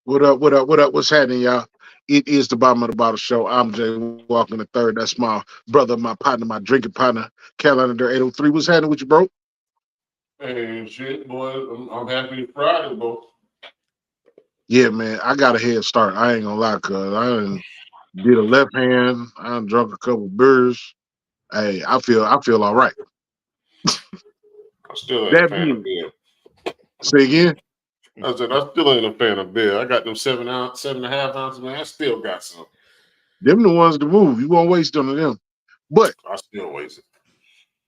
What up? What up? What up? What's happening, y'all? It is the Bottom of the Bottle Show. I'm Jay Walking the third. That's my brother, my partner, my drinking partner, Carolina Dare 803. What's happening with you, bro? Hey, shit, boy. I'm happy it's Friday, bro. Yeah, man. I got a head start. I ain't gonna lie, cuz I done did a left hand. I done drunk a couple beers. Hey, I feel all right. I still ain't a That fan of being beer. say again. I said I still ain't a fan of beer. I got them 7.5 ounces, man. I still got some. Them the ones to move. You won't waste none of them. But I still waste it.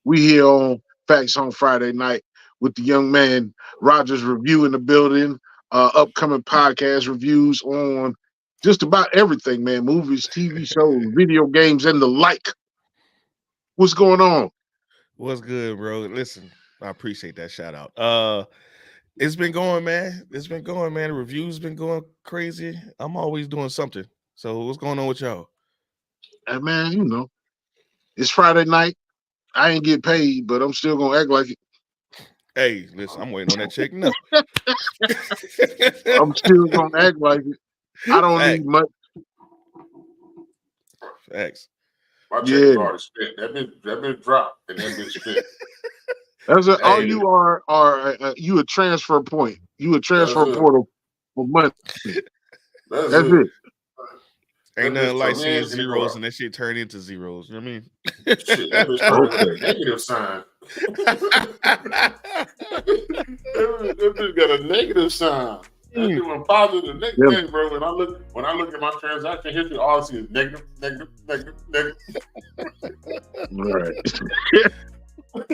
we here on Facts on Friday night with the young man Rogers Review in the building. Upcoming podcast reviews on just about everything, man. Movies, TV shows, video games, and the like. What's going on? What's good, bro? Listen, I appreciate that shout out. It's been going, man. It's been going, man. The reviews been going crazy. I'm always doing something. So what's going on with y'all? And man, you know, it's Friday night. I ain't get paid, but I'm still gonna act like it. Hey, listen, I'm waiting on that check now. I'm still gonna act like it. I don't need much. Facts. My check is already spent. That been dropped and that been spent. All you are you a transfer point. You a transfer portal for money. That's it. Ain't nothing like seeing zeros and that shit turn into zeros. You know what I mean? Shit, that bitch turned into a negative sign. That bitch got a negative sign. That shit went positive to negative thing, bro. When I look at my transaction history, all I see is negative. All right.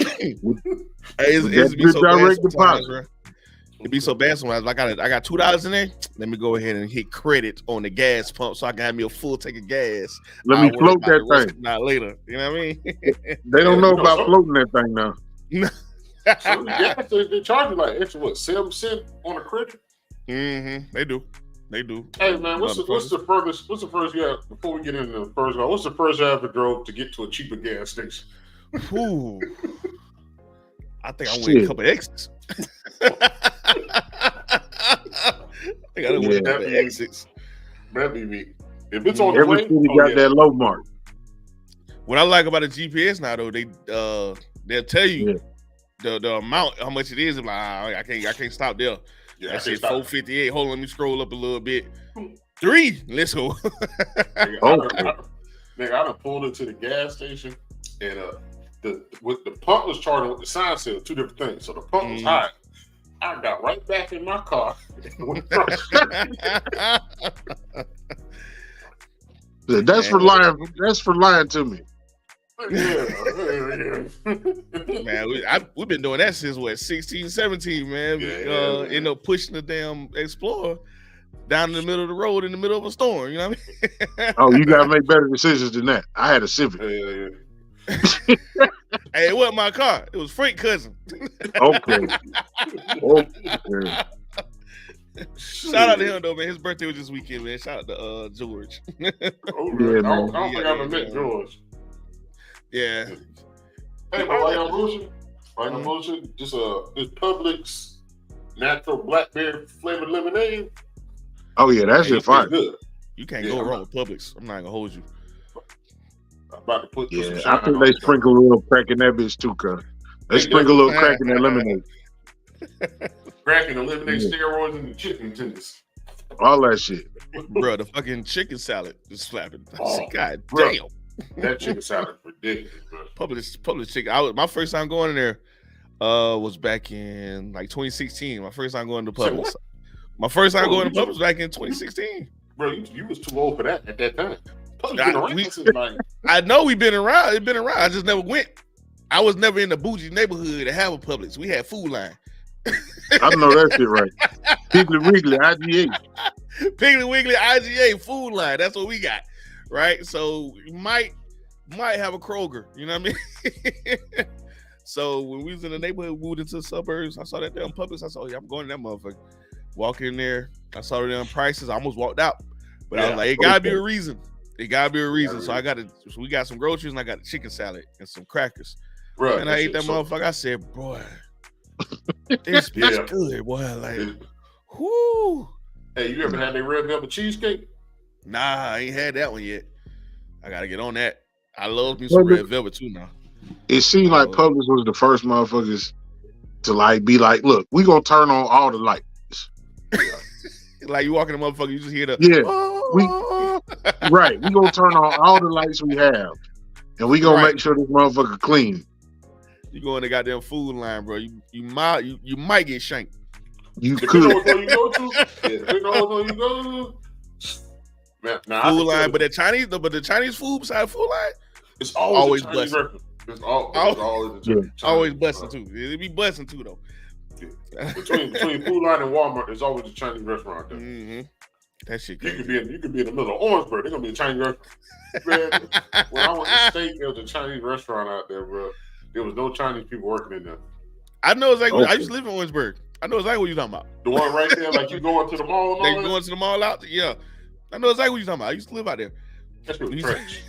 Hey, it's be so bad sometimes, bro. It'd be so bad sometimes. I got $2 in there. Let me go ahead and hit credit on the gas pump so I can have me a full tank of gas. Let me float that thing. Not later. You know what I mean? They don't know about floating that thing now. So they charge you like extra 7% on a credit. Mm-hmm. They do. Hey man, what's the furthest you have before we get into the first one? What's the first you ever drove to get to a cheaper gas station? Ooh. I think I went a couple exits. I think I done went a couple exits. That be me. If it's on the every way, city got that low mark. What I like about the GPS now though, they'll tell you the amount, how much it is. I'm like, I can't stop there. Yeah, that shit 458. Hold on, let me scroll up a little bit. 3. Let's go. Nigga, I done pulled into the gas station and the pump was charging with the sign said 2 different things. So the pump was high. I got right back in my car. That's for lying. That's for lying to me. Yeah. Man, we've been doing that since 16, 17, man. End up pushing the damn Explorer down in the middle of the road in the middle of a storm. You know what I mean? Oh, you gotta make better decisions than that. I had a Civic. Hey, it wasn't my car. It was Frank's cousin. Okay. Shout out to him though, man. His birthday was this weekend, man. Shout out to George. I don't think I ever met George. Yeah. Hey, but why y'all bullshit? Just this Publix natural blackberry flavored lemonade. Oh yeah, that's just fine. Good. You can't go wrong with Publix. I'm not gonna hold you. I'm about to put some I think they sprinkle a little crack in that bitch too, cuz. They sprinkle a little crack in that lemonade. Cracking the lemonade, steroids, and the chicken tenders. All that shit. Bro, the fucking chicken salad is slapping. God bro, damn. That chicken salad ridiculous, bro. Publix chicken. My first time going in there was back in like 2016. My first time going to Publix. My first time going to Publix was back in 2016. Bro, you was too old for that at that time. I know we've been around. It's been around. I just never went. I was never in the bougie neighborhood to have a Publix. We had Food Line. I know that shit right. Piggly Wiggly, IGA. Piggly Wiggly, IGA, Food Line. That's what we got, right? So you might have a Kroger. You know what I mean? So when we was in the neighborhood, moved into the suburbs, I saw that damn Publix. I said, I'm going to that motherfucker. Walk in there. I saw the damn prices. I almost walked out. But I was like, it gotta be a reason. It gotta be a reason. So we got some groceries and I got a chicken salad and some crackers. Bro, and I ate that motherfucker. I said, boy, this bitch good, boy. Like, whoo. Hey, you ever had that red velvet cheesecake? Nah, I ain't had that one yet. I gotta get on that. I love me some red velvet too now. It seemed like Publix was the first motherfuckers to like be like, look, we gonna turn on all the lights. Like you walking the motherfucker, you just hear the right. We gonna turn on all the lights we have, and we gonna make sure this motherfucker clean. You go in the goddamn food line, bro. You might get shanked. You could. You know what you go to? Yeah, you know what you go to? Man, food line, but the Chinese food beside food line, it's always busting. It's always busting too. It be busting too though. Yeah. Between Food Line and Walmart, there's always a Chinese restaurant there. Mm-hmm. That shit. You could be in the middle of Orangeburg. There's gonna be a Chinese restaurant. Man, when I went to state, there was a Chinese restaurant out there, bro. There was no Chinese people working in there. I know exactly. I used to live in Orangeburg. I know exactly what you're talking about. The one right there, like you going to the mall. They going to the mall out. Yeah, I know exactly what you're talking about. I used to live out there. That's what trash.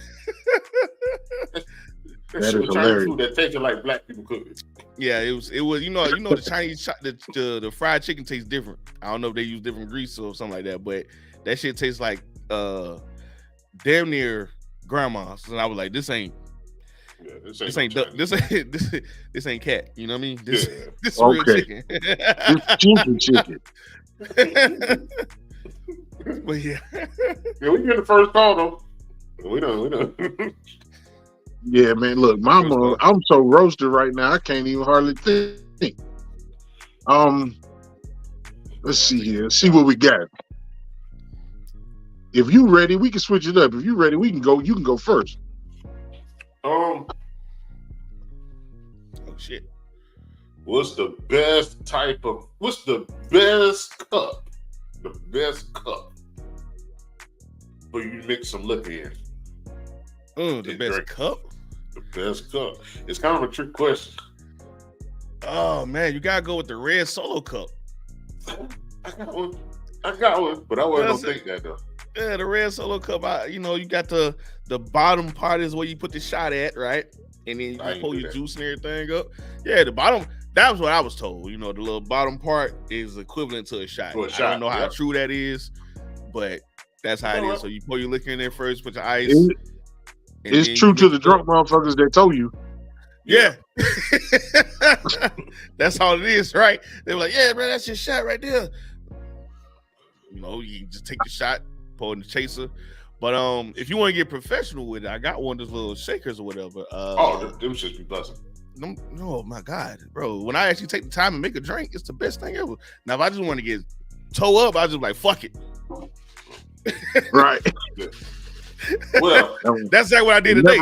That is Chinese hilarious. food that tasted like black people cook it. Yeah, it was. You know the Chinese the fried chicken tastes different. I don't know if they use different grease or something like that, but that shit tastes like damn near grandma's. And I was like, this ain't cat. You know what I mean? This is real chicken. This chicken. But yeah, we get the first call though. We done. Yeah, man. Look, mama, I'm so roasted right now. I can't even hardly think. Let's see here. Let's see what we got. If you ready, we can switch it up. If you ready, we can go. You can go first. Oh shit. What's the best cup? The best cup for you to mix some liquor in. Oh, the best cup? The best cup. It's kind of a trick question. Oh man, you gotta go with the red Solo cup. I got one, but I wasn't gonna think that though. Yeah, the red Solo cup. You got the bottom part is where you put the shot at, right? And then you just pull your juice and everything up. Yeah, the bottom. That was what I was told. You know, the little bottom part is equivalent to a shot. I don't know how true that is, but that's how it is. So you pour your liquor in there first, put your ice. It's true to the drunk motherfuckers that told you. Yeah. That's all it is, right? They were like, yeah, bro, that's your shot right there. You know, you just take the shot, pour in the chaser. But if you want to get professional with it, I got one of those little shakers or whatever. Them should be buzzing. No, my God, bro. When I actually take the time and make a drink, it's the best thing ever. Now, if I just want to get toe up, I just like, fuck it. Right. Well, that's exactly what I did today.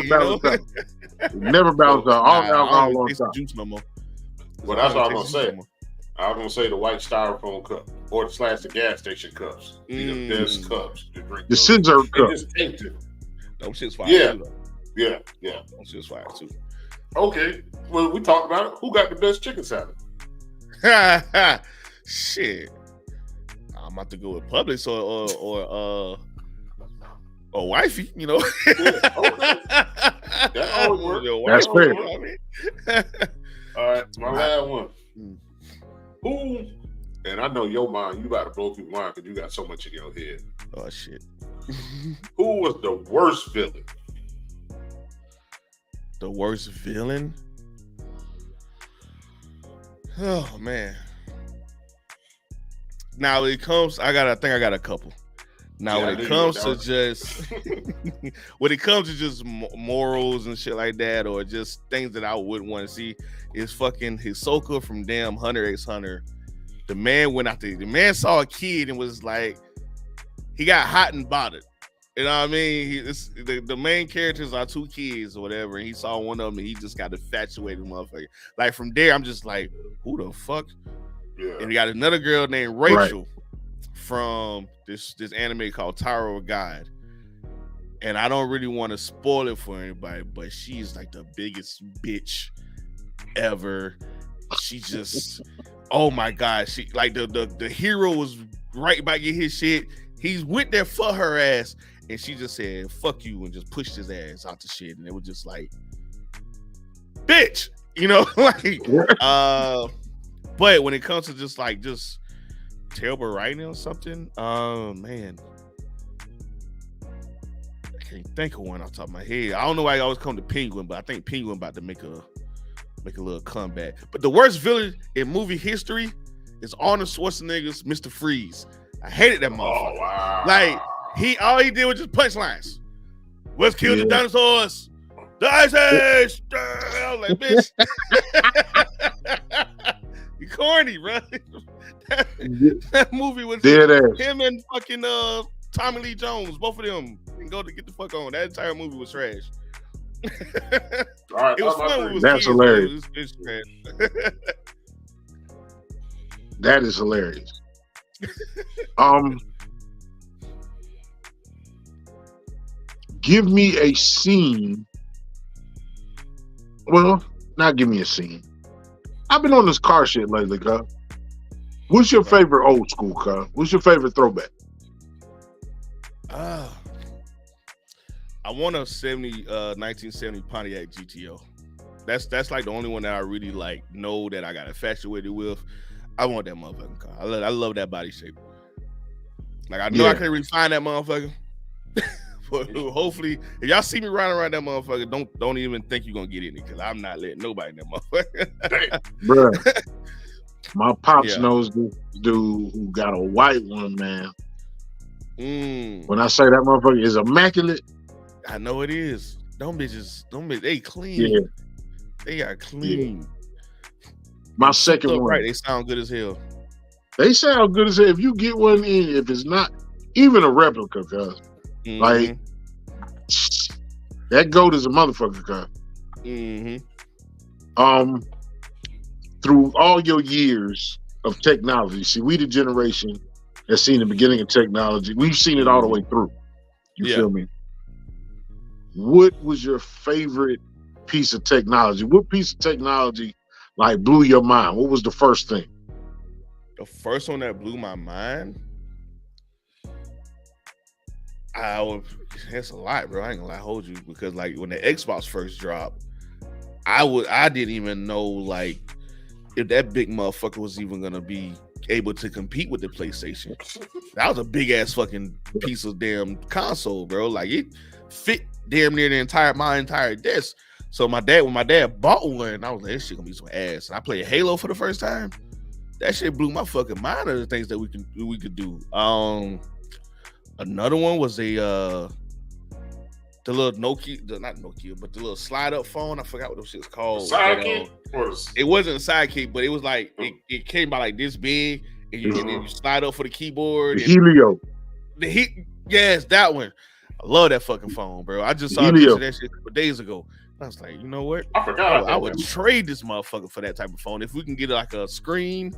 Never balance out. All alcohol on top. Juice no more. Well, that's what I was gonna say. I was gonna say the white styrofoam cup or the gas station cups. The best cups to drink. The scissor cup. Those shit's fire. Yeah. Those shit's fire too. Okay. Well, we talked about it. Who got the best chicken salad? Shit. I'm about to go with Publix or wifey, you know. That always works. That's fair. All right, my last one. Who? And I know your mind, you about to blow through mine because you got so much in your head. Oh shit. Who was the worst villain? The worst villain? Oh man. Now when it comes, I think I got a couple. Now when it comes to just morals and shit like that, or just things that I wouldn't want to see, is fucking Hisoka from damn Hunter x Hunter. The man went out there. The man saw a kid and was like, he got hot and bothered. You know what I mean? The main characters are two kids or whatever, and he saw one of them and he just got infatuated, motherfucker. Like from there, I'm just like, who the fuck? Yeah. And he got another girl named Rachel from this anime called Tower of God. And I don't really want to spoil it for anybody, but she's like the biggest bitch ever. She just, oh my God, she like the hero was right about to get his shit. He went there for her ass, and she just said, fuck you, and just pushed his ass out the shit. And it was just like, bitch, you know, like, but when it comes to just terrible writing or something. Man, I can't think of one off the top of my head. I don't know why I always come to Penguin, but I think Penguin about to make a little comeback. But the worst villain in movie history is Arnold Schwarzenegger's Mr. Freeze. I hated that motherfucker. Oh, wow. Like all he did was just punchlines. Let's kill the dinosaurs. The Ice Age. I was like, bitch. You corny, bro. That movie was him and fucking Tommy Lee Jones, both of them, and go to get the fuck on. That entire movie was trash. All right, it was fun. That's hilarious. It's trash. That is hilarious. Give me a scene. Well, not give me a scene. I've been on this car shit lately, cuz. What's your favorite old school car? What's your favorite throwback? I want a 1970 Pontiac GTO. That's like the only one that I really like know that I got infatuated with. I want that motherfucking car. I love that body shape. Like I know I can't really find that motherfucker. But hopefully, if y'all see me riding around that motherfucker, don't even think you're gonna get in it because I'm not letting nobody in that motherfucker. Bruh, my pops knows this dude who got a white one, man. When I say that motherfucker is immaculate, I know it is. Them bitches, they clean. Yeah. They are clean. Yeah. My second one. Right, they sound good as hell. They sound good as hell. If you get one in, if it's not even a replica, cuz. Like, that goat is a motherfucker, cuz. Through all your years of technology, see, we the generation that's seen the beginning of technology. We've seen it all the way through. You feel me? What was your favorite piece of technology? What piece of technology like blew your mind? What was the first thing? The first one that blew my mind? That's a lot, bro. I ain't gonna hold you because like when the Xbox first dropped, I didn't even know like if that big motherfucker was even gonna be able to compete with the PlayStation. That was a big ass fucking piece of damn console, bro. Like it fit damn near my entire desk. So when my dad bought one, I was like, this shit gonna be some ass. And I played Halo for the first time. That shit blew my fucking mind of the things that we could do. Another one was the little Nokia, not Nokia, but the little slide up phone. I forgot what those shit's called. Sidekick? It wasn't a sidekick, but it was like it came by like this big, and then you slide up for the keyboard. Helio. Yes, that one. I love that fucking phone, bro. I just saw a picture of that shit a couple days ago. I was like, you know what? I forgot. I would trade this motherfucker for that type of phone. If we can get like a screen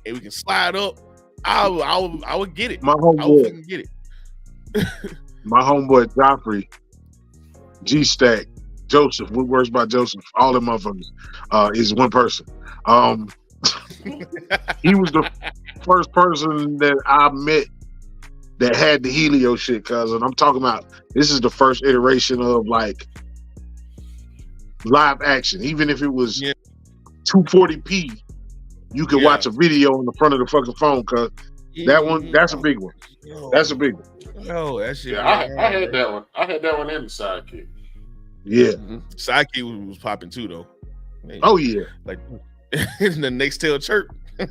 and we can slide up, I would get it. I would fucking get it. My homeboy Joffrey, G-Stack, Joseph, what works by Joseph, all them motherfuckers is one person. He was the first person that I met that had the Helio shit, cuz, and I'm talking about this is the first iteration of like live action. Even if it was 240p, you could watch a video on the front of the fucking phone, cuz. That one, that's a big one. That's a big one. No, that shit. Yeah, I had that one. I had that one and the Sidekick. Yeah. Sidekick was popping too, though. Man. Oh, yeah. Like the Nextel chirp. I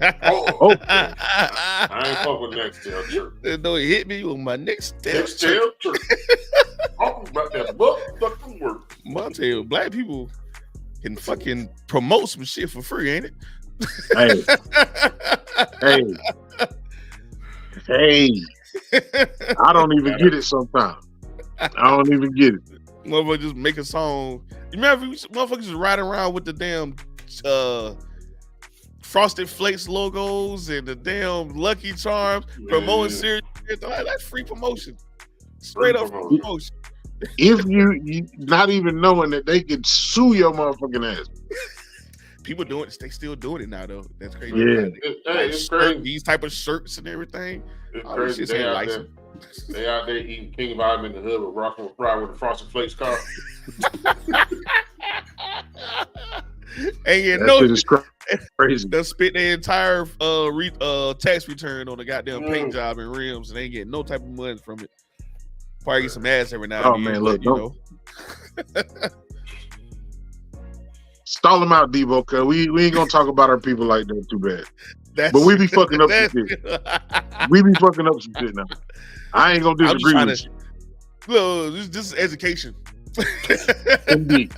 ain't fuck with Nextel chirp. No, it hit me with my Nextel chirp. Talking about that motherfucking work. Montel, black people can fucking promote some shit for free, ain't it? Hey. I don't even get it sometimes. I don't even get it. Motherfucker just make a song. You remember motherfuckers just riding around with the damn Frosted Flakes logos and the damn Lucky Charms promoting serious. That's free promotion. Straight up promotion. If you not even knowing that they can sue your motherfucking ass. People doing it, they still doing it now though. That's crazy. Yeah. It's crazy. These type of shirts and everything. It's crazy. They out there eating King Vitamin in the hood with rocking with pride with a Frosted Flakes car. And you know, Crazy. They'll spit their entire tax return on the goddamn paint job and rims, and they ain't getting no type of money from it. Probably get some ass every now and then, man, but look, stall them out, Debo, cause we ain't gonna talk about our people like that too bad. But we be fucking up some shit. We be fucking up some shit now. I ain't gonna disagree with you. Well, this is education. Indeed.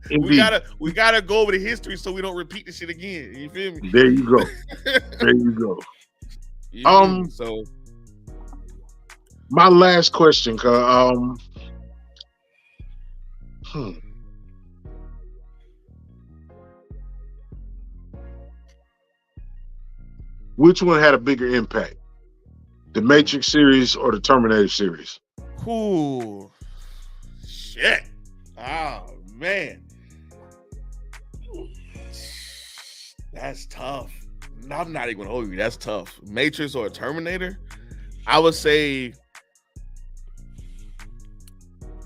We gotta go over the history so we don't repeat the shit again. You feel me? There you go. There you go. So my last question, which one had a bigger impact? The Matrix series or the Terminator series? Ooh, shit. Oh, man. That's tough. I'm not even gonna hold you. That's tough. Matrix or Terminator? I would say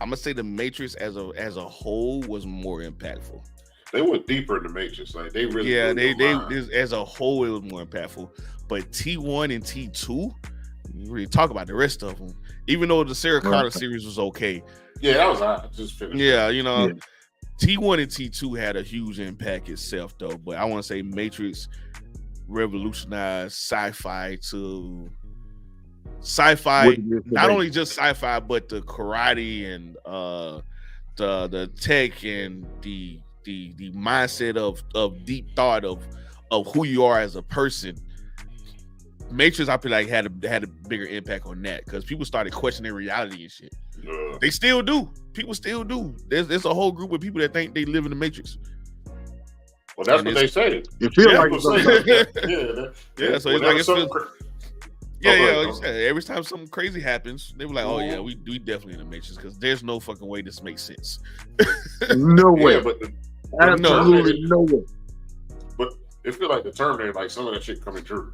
I'm gonna say the Matrix as a whole was more impactful. They went deeper in the Matrix, like they really. Yeah, they as a whole it was more impactful. But T1 and T2, you really talk about the rest of them. Even though the Sarah Connor series was okay. Yeah, that was I just finished. Yeah, you know, T1 and T2 had a huge impact itself, though. But I want to say Matrix revolutionized sci-fi to not only just sci-fi, but the karate and the tech and the mindset of deep thought of who you are as a person. Matrix, I feel like had a bigger impact on that because people started questioning reality and shit. Yeah. They still do. People still do. There's a whole group of people that think they live in the Matrix. Well, that's what they say. You feel like yeah. So it's like every time something crazy happens, they were like, "Oh yeah, we definitely in the Matrix," because there's no fucking way this makes sense. No way. Yeah, but absolutely no way. But it feels like the Terminator, like some of that shit coming true.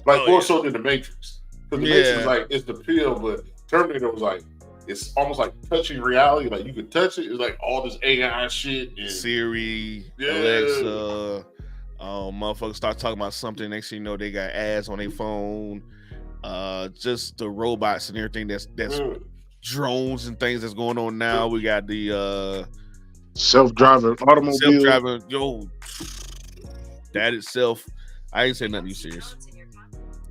Like more so than the Matrix. Because the Matrix was like, it's the pill, but Terminator was like, it's almost like touching reality. Like you could touch it. It's like all this AI shit. And Siri, Alexa, motherfuckers start talking about something. Next thing you know, they got ads on their phone. Just the robots and everything that's drones and things that's going on now. We got the self-driving automobile. Yo, that itself, I ain't saying nothing you serious.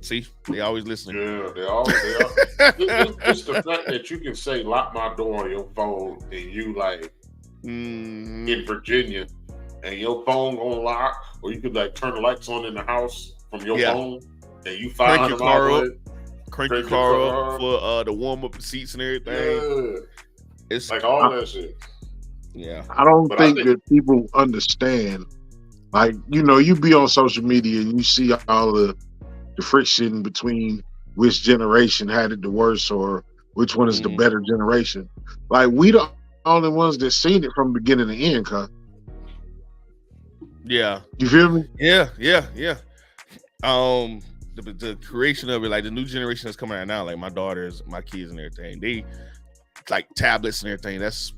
See, they always listening. Yeah, they always. It's the fact that you can say "lock my door" on your phone, and you like in Virginia, and your phone gonna lock, or you could like turn the lights on in the house from your phone, and you find crank your car up for the warm up seats and everything. Yeah. It's like all that shit. Yeah, I don't think that people understand. Like, you know, you be on social media and you see all the friction between which generation had it the worst or which one is the better generation. Like, we the only ones that seen it from beginning to end, cuz. Yeah. You feel me? Yeah. The creation of it, like the new generation that's coming out now, like my daughters, my kids and everything, they like tablets and everything. That's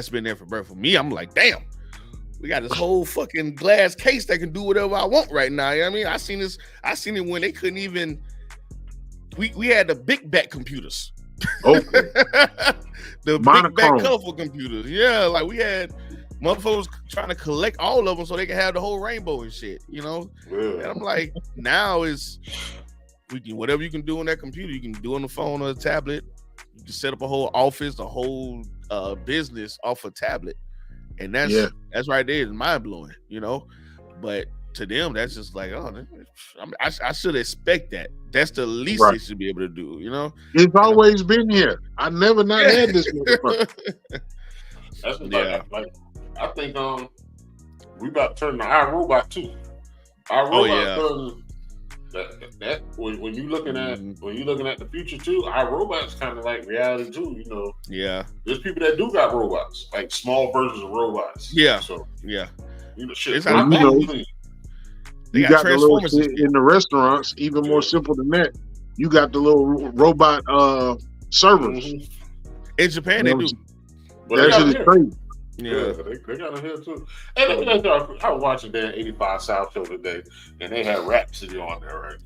been there for birth. For me, I'm like, damn. We got this whole fucking glass case that can do whatever I want right now. You know what I mean? I seen it when they couldn't even. We had the big back computers. Okay. The big back colorful computers. Yeah, like we had motherfuckers trying to collect all of them so they can have the whole rainbow and shit. You know? Yeah. And I'm like, now whatever you can do on that computer, you can do on the phone or the tablet. You can set up a whole office, a whole business off a tablet. And that's right there is mind blowing, you know. But to them, that's just like, I should expect that. That's the least they should be able to do, you know. It's always been here. I never not had this motherfucker. That's like I think we about to turn to iRobot too. iRobot that when you looking at the future too, iRobot's kind of like reality too, you know. Yeah. There's people that do got robots, like small versions of robots. Yeah. So yeah. You know, shit. You got the little shit in the restaurants, even more simple than that. You got the little robot servers. In Japan, they do. But that shit is crazy. Yeah, they got a hair too. And I was watching that 85 South show today, and they had Rhapsody on there, right?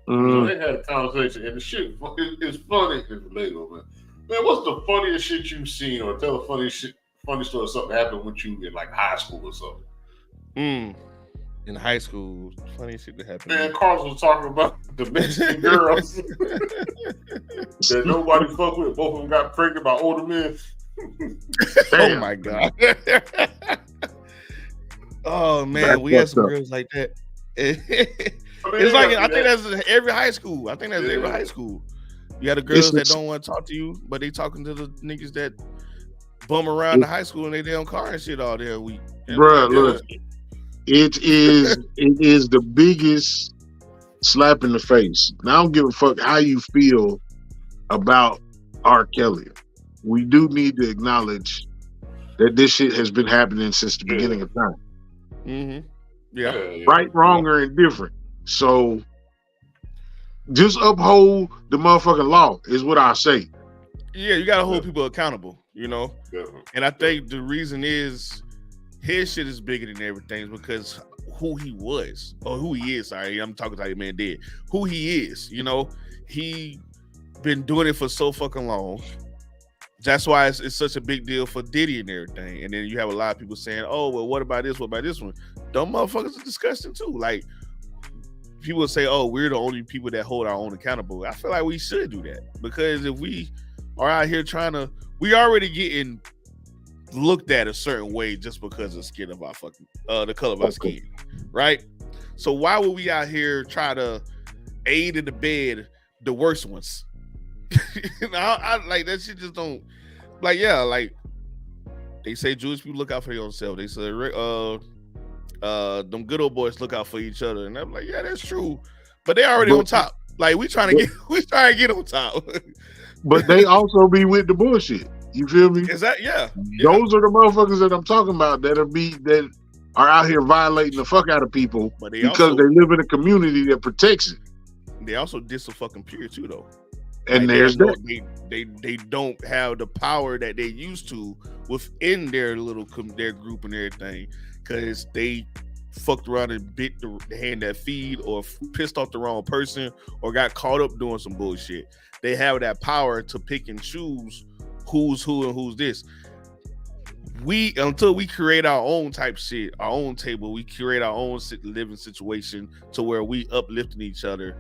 So they had a conversation, and the shit is funny and relatable, man. Man, what's the funniest shit you've seen, or tell a funny story of something happened with you in like high school or something? In high school, funny shit that happened. Man, Carlos was talking about the Mexican girls that nobody fucked with. Both of them got pregnant by older men. Oh my God. Oh man, we had some girls like that. It's like I think that's every high school. Every high school. You got the girls that don't want to talk to you, but they talking to the niggas that bum around the high school and they damn car and shit all day week. Bruh, look, it is the biggest slap in the face. Now I don't give a fuck how you feel about R. Kelly. We do need to acknowledge that this shit has been happening since the beginning of time. Mm-hmm. Yeah. Right, wrong, or indifferent. So just uphold the motherfucking law is what I say. Yeah, you gotta hold people accountable, you know? Definitely. And I think the reason is his shit is bigger than everything because who he was, or who he is, sorry, I'm talking about your man dead. Who he is, you know? He been doing it for so fucking long. That's why it's such a big deal for Diddy and everything. And then you have a lot of people saying, oh, well, what about this? What about this one? Dumb motherfuckers are disgusting too. Like, people say, oh, we're the only people that hold our own accountable. I feel like we should do that because if we are out here we already getting looked at a certain way just because of the skin of our fucking, the color of our skin, right? So why would we out here try to aid and abet the worst ones? I like that shit just don't, like, yeah, like they say Jewish people look out for their own self. They say, them good old boys look out for each other, and I'm like, yeah, that's true, but they already on top. Like we trying to get on top. But they also be with the bullshit. You feel me? Is that Those are the motherfuckers that I'm talking about that are out here violating the fuck out of people because they live in a community that protects it. They also diss the fucking peer too, though. And like there's that. They don't have the power that they used to within their their group and everything because they fucked around and bit the hand that feed or pissed off the wrong person or got caught up doing some bullshit. They have that power to pick and choose who's who and who's this. Until we create our own type shit, our own table, we create our own living situation to where we uplifting each other.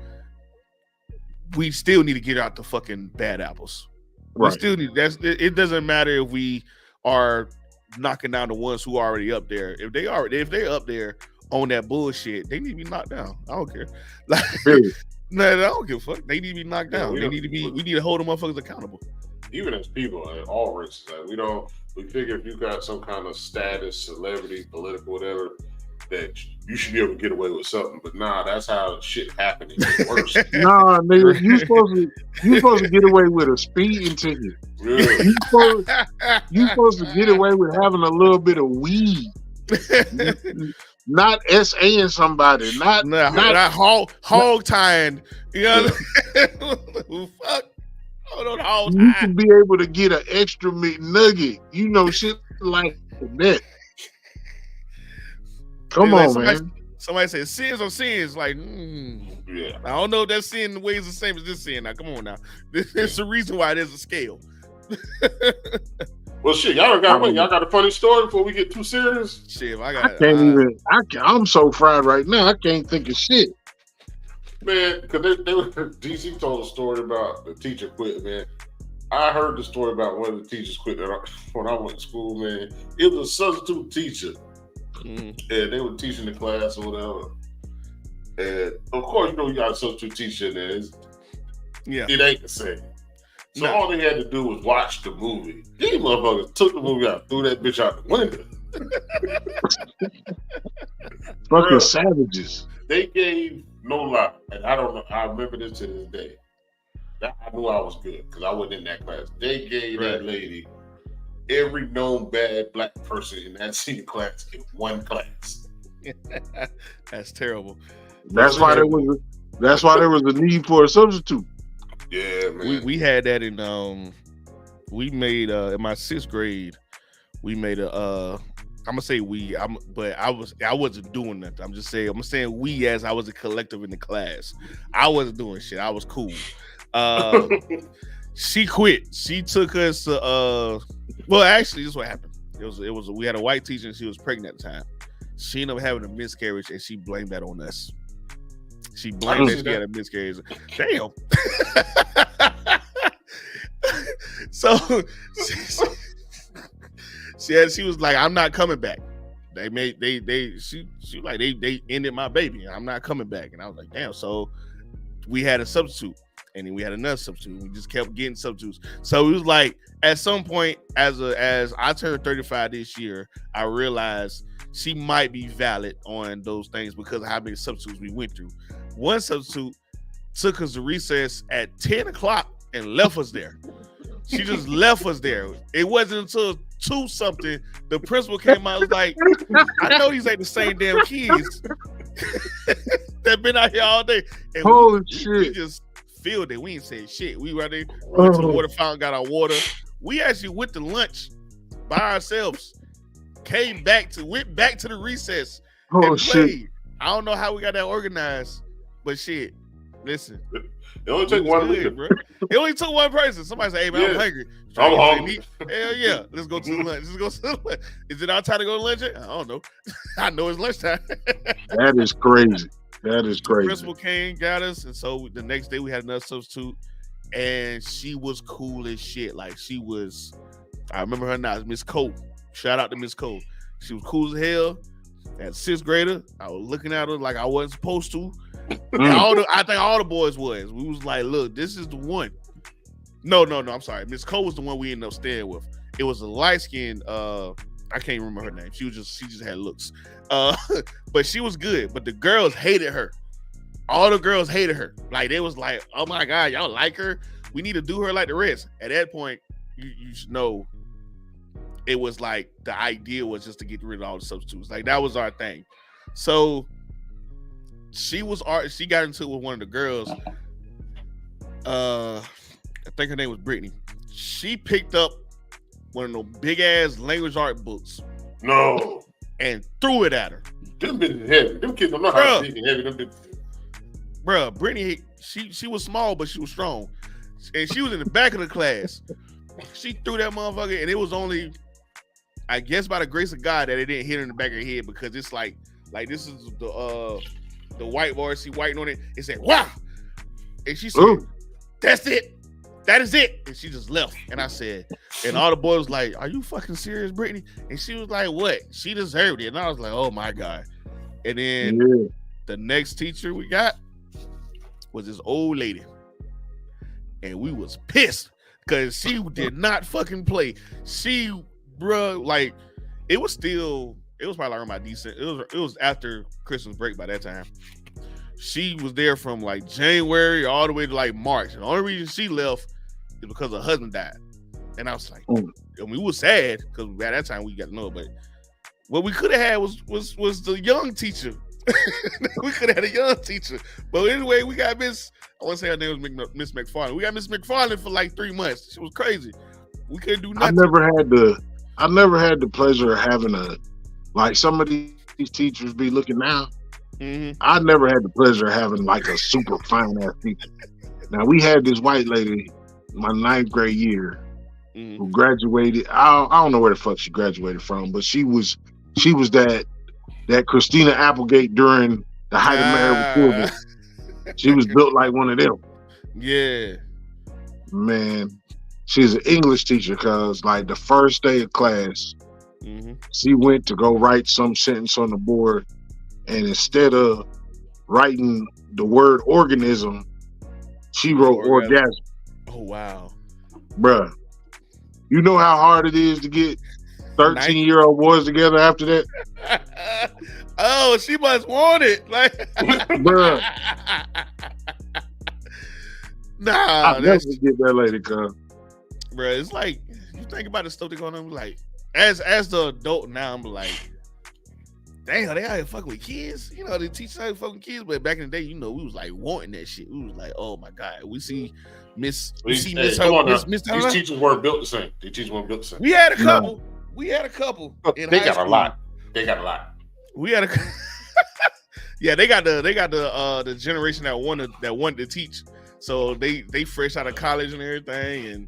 We still need to get out the fucking bad apples. Right. We still need it doesn't matter if we are knocking down the ones who are already up there. If they're up there on that bullshit, they need to be knocked down. I don't care. Like, no, I don't give a fuck. They need to be knocked down. We need to hold them motherfuckers accountable. Even as people, in all races, like, we figure if you got some kind of status, celebrity, political, whatever, that you should be able to get away with something. But nah, that's how shit happening. Worse. Nah, nigga, you supposed to get away with a speeding ticket. Really? You supposed to get away with having a little bit of weed. Not SAing somebody. Not hog tying. You know fuck. You should be able to get an extra McNugget. Shit like that. Come on, man. Somebody said sins on sins. Like, yeah. I don't know if that sin the way is the same as this sin. Now, come on now. There's a reason why there's a scale. Well, shit, y'all got a funny story before we get too serious? Shit, I'm so fried right now. I can't think of shit. Man, because DC told a story about the teacher quit, man. I heard the story about one of the teachers quit when I went to school, man. It was a substitute teacher. And they were teaching the class or whatever. And of course, you got a substitute teacher in there. It ain't the same. So all they had to do was watch the movie. These motherfuckers took the movie out, threw that bitch out the window. Fucking savages. They gave no lie. And I don't know. I remember this to this day. I knew I was good because I wasn't in that class. They gave that lady every known bad black person in that senior class in one class. That's terrible. That's why there was a need for a substitute. Yeah, man. We had that in we made in my 6th grade, we made a I'm gonna say we, but I wasn't doing nothing. I'm saying we as I was a collective in the class. I wasn't doing shit. I was cool. She quit. She took us to well, actually, this is what happened. It was we had a white teacher and she was pregnant at the time. She ended up having a miscarriage and she blamed that on us. She blamed that she had a miscarriage. Damn. So she was like, I'm not coming back. They ended my baby. I'm not coming back. And I was like, damn. So we had a substitute. And then we had another substitute. We just kept getting substitutes. So it was like, at some point, as I turned 35 this year, I realized she might be valid on those things because of how many substitutes we went through. One substitute took us to recess at 10 o'clock and left us there. She just left us there. It wasn't until 2 something the principal came out and was like, I know these ain't the same damn kids that been out here all day. And Holy we shit. just filled it. We ain't said shit. We right there, went to the water fountain, got our water. We actually went to lunch by ourselves. Went back to the recess and played. Shit. I don't know how we got that organized, but shit. Listen. It only took one leader, bro. It only took one person. Somebody said, hey man, I'm hungry. I'm hungry. Hell yeah. Let's go to the lunch. Let's go to the lunch. Is it our time to go to lunch? I don't know. I know it's lunchtime. That is crazy. That is crazy. The principal came, got us, and so the next day we had another substitute, and she was cool as shit. Like she was, I remember her now, Miss Cole. Shout out to Miss Cole. She was cool as hell. As 6th grader, I was looking at her like I wasn't supposed to. I think all the boys was. We was like, look, this is the one. No, I'm sorry. Miss Cole was the one we ended up staying with. It was a light-skinned, I can't remember her name. She just had looks. But she was good. But the girls hated her. All the girls hated her. Like they was like, oh my God, y'all like her? We need to do her like the rest. At that point, you should know it was like the idea was just to get rid of all the substitutes. Like that was our thing. So she got into it with one of the girls. I think her name was Brittany. She picked up one of those big ass language art books. No. And threw it at her. Them bitches heavy. Them kids don't know how to be heavy. Them bitches. Bruh, Brittany, she was small, but she was strong. And she was in the back of the class. She threw that motherfucker, and it was only, I guess by the grace of God, that it didn't hit her in the back of her head, because it's like this is the whiteboard, she whiting on it. It said, wow. And she said, ooh. That's it. That is it. And she just left. And I said, and all the boys was like, are you fucking serious, Brittany? And she was like, what? She deserved it. And I was like, oh my God. And then the next teacher we got was this old lady. And we was pissed because she did not fucking play. She, bruh, like, it was probably around my decent. It was after Christmas break by that time. She was there from like January all the way to like March. And the only reason she left is because her husband died. And I was like, and we were sad because at that time we got to know, but what we could have had was the young teacher. We could have had a young teacher. But anyway, we got I want to say her name was Miss McFarland. We got Miss McFarland for like 3 months. She was crazy. We couldn't do nothing. I never had the pleasure of having like some of these teachers be looking now. Mm-hmm. I never had the pleasure of having like a super fine ass teacher. Now we had this white lady my 9th grade year who graduated. I don't know where the fuck she graduated from, but she was that Christina Applegate during the height of Mary Refurbishment. She was built like one of them. Yeah. Man, she's an English teacher because like the first day of class, she went to go write some sentence on the board, and instead of writing the word organism, she wrote orgasm. Oh, wow. Bruh, you know how hard it is to get 13-year-old boys together after that? Oh, she must want it. Like, bruh. Nah, I'll never get that lady, cuz. Bruh, it's like, you think about the stuff that's going on, like, as the adult now, I'm like, damn, they out here fucking with kids. You know, they teach how to fucking kids, but back in the day, you know, we was like wanting that shit. We was like, oh my God, we see Miss. These teachers weren't built the same. These teachers weren't built the same. We had a couple. We had a couple. In They high got school. a lot. They got a lot. We had a. Yeah, they got the generation that wanted to teach. So they fresh out of college and everything. And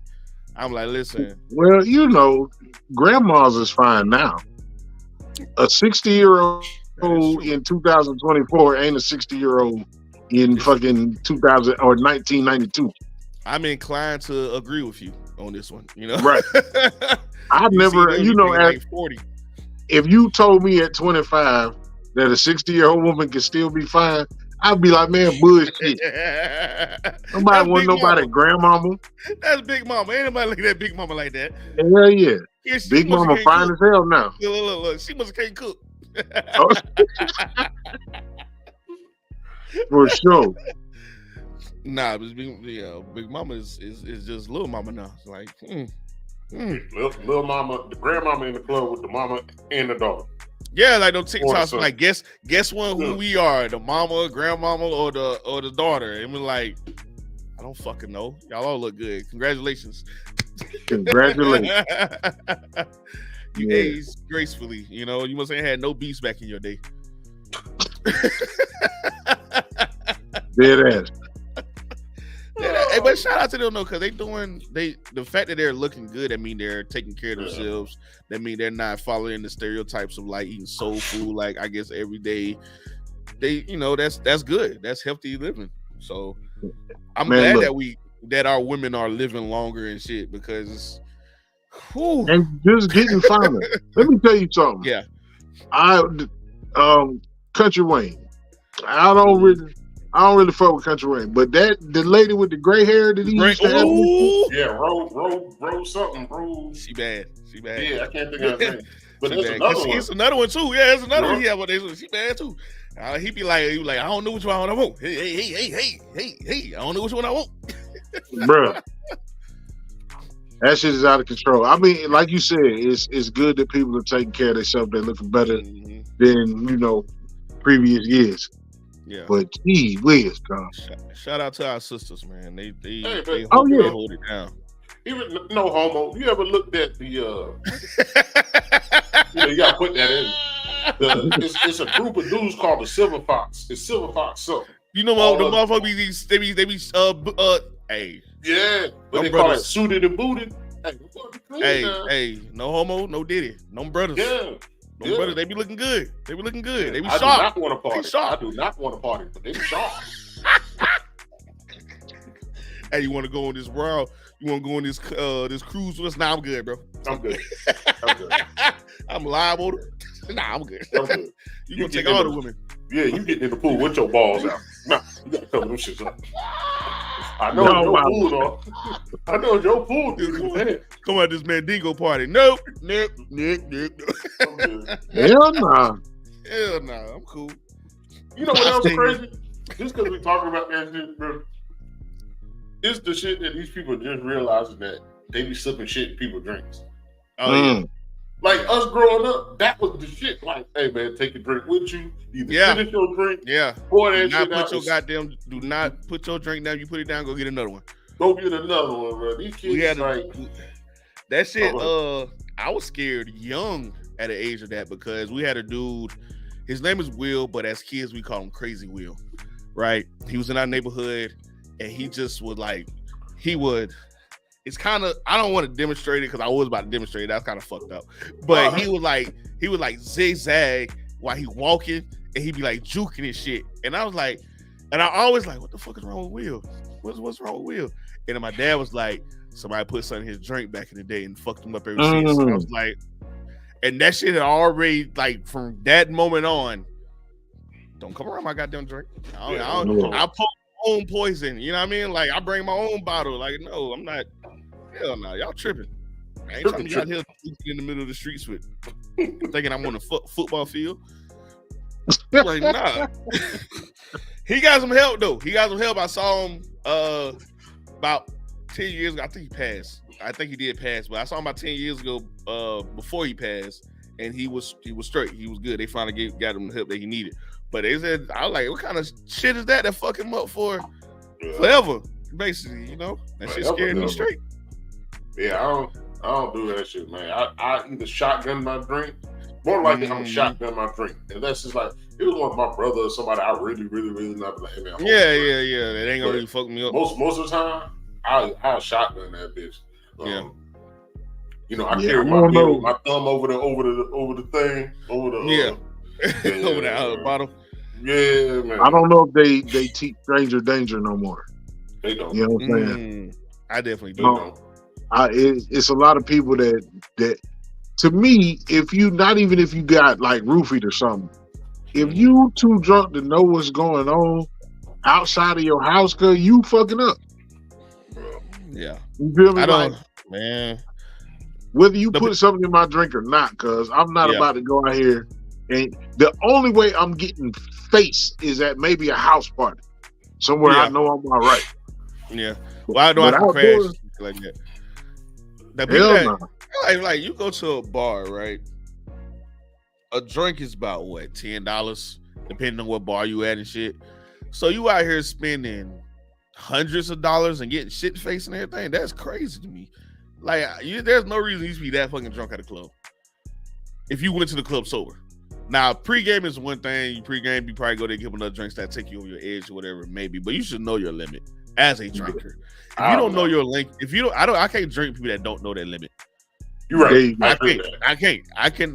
I'm like, listen. Well, you know, grandmas is fine now. A 60-year-old in 2024 ain't a 60-year-old in fucking 2000 or 1992. I'm inclined to agree with you on this one. You know, Right? I never, you know, like 40. If you told me at 25 that a 60-year-old woman can still be fine, I'd be like, man, bullshit. Nobody want nobody grandmama. That's Big Mama. Ain't nobody like that Big Mama like that. Hell yeah. Big Mama Mama fine as hell now. Look. She must can't cook. For sure. Nah, but Big Mama is just little mama now. It's like, Little mama, the grandmama in the club with the mama and the daughter. Yeah, like those TikToks, like guess one who we are, the mama, grandmama, or the daughter, and we're like, I don't fucking know. Y'all all look good. Congratulations. Congratulations. You aged gracefully. You know, you must have had no beefs back in your day. Dead ass. Hey, but shout out to them though, because the fact that they're looking good, that mean they're taking care of themselves. That mean they're not following the stereotypes of like eating soul food, like I guess every day. They, you know, that's good. That's healthy living. So I'm glad that our women are living longer and shit, because and just getting finer. Let me tell you something. Yeah. Country Wayne. I don't really fuck with Country Wayne, but the lady with the gray hair that he used to have. Rose something. Rose. She bad. Yeah, I can't think of her name. But there's bad. another one. It's another one too. Yeah, it's another one. Yeah, but she bad too. He be like, I don't know which one I want. Hey, I don't know which one I want. Bruh. That shit is out of control. I mean, like you said, it's good that people are taking care of themselves. They're looking better than, you know, previous years. Yeah. But gee whiz, God. Shout out to our sisters, man. They hold it down. Even no homo. You ever looked at the you gotta put that in. It's a group of dudes called the Silver Fox. It's Silver Fox something. You know what? The motherfuckers hey. Yeah, but they call it suited and booted. Hey, no homo, no diddy, no brothers. Yeah. No brothers, they be looking good. They be looking good. They be I sharp. do not want to party. I do not want to party, but they be sharp. Hey, you want to go on this world? You want to go on this cruise with us? Nah, I'm good, bro. I'm good. I'm liable. Nah, I'm good. You gonna take all the women? Yeah, you getting in the pool with your balls out. Nah, you gotta cover them shits up. I know your pool, though. I know your pool, dude. Come on, this Mandingo party. Nope. Hell nah. Hell nah. I'm cool. You know what else is crazy? Just because we talking about that shit, bro. It's the shit that these people just realizing that they be sipping shit in people's drinks. Oh yeah. Like us growing up, that was the shit. Like, hey man, take your drink with you. Either finish your drink. Yeah. Pour that shit out. Do not put your drink down. You put it down. Go get another one. Go get another one, bro. These kids that shit. I was scared young at the age of that, because we had a dude. His name is Will, but as kids we call him Crazy Will. Right? He was in our neighborhood, and he just would like. He would. It's kind of, I don't want to demonstrate it because I was about to demonstrate it. That's kind of fucked up. But he would like zigzag while he walking, and he'd be like juking and shit. And I was like, and I always like, what the fuck is wrong with Will? What's wrong with Will? And then my dad was like, somebody put something in his drink back in the day and fucked him up ever since. And I was like, and that shit had already, like, from that moment on, don't come around my goddamn drink. I'll pour my own poison. You know what I mean? Like, I bring my own bottle. Like, no, I'm not. Hell no, y'all tripping. I ain't trying to be out here in the middle of the streets with thinking I'm on a football field. Like, nah. He got some help though. I saw him about 10 years ago. I think he passed. I think he did pass, but I saw him about 10 years ago before he passed, and he was straight. He was good. They finally got him the help that he needed. But they said, I was like, what kind of shit is that fuck him up for forever? Basically, you know, that shit scared me straight. Yeah, I don't do that shit, man. I either shotgun my drink. More likely, I'm gonna shotgun my drink. Unless it's like, it was one of my brother or somebody I really not like, hey, man. Yeah. That ain't gonna really fuck me up. Most of the time, I'll shotgun that bitch. Yeah. You know, I carry my thumb over the thing, over the over the bottle. Yeah, man. I don't know if they teach stranger danger no more. They don't. You know what I'm saying? I definitely do. It's a lot of people that to me, if you got like roofied or something, if you too drunk to know what's going on outside of your house, cause you fucking up. Yeah. You feel me? I don't, man. Whether you put something in my drink or not, cause I'm not about to go out here and the only way I'm getting faced is at maybe a house party. Somewhere I know I'm all right. Yeah. Well, I know I can crash like that. Like you go to a bar, right? A drink is about what, $10, depending on what bar you at and shit. So you out here spending hundreds of dollars and getting shit faced and everything. That's crazy to me. Like, there's no reason you should be that fucking drunk at a club. If you went to the club sober. Now, pregame is one thing. Pregame, you probably go there and get another drinks that take you over your edge or whatever it may be. But you should know your limit as a drinker. If you don't know your length, I can't drink people that don't know their limit. You're right. I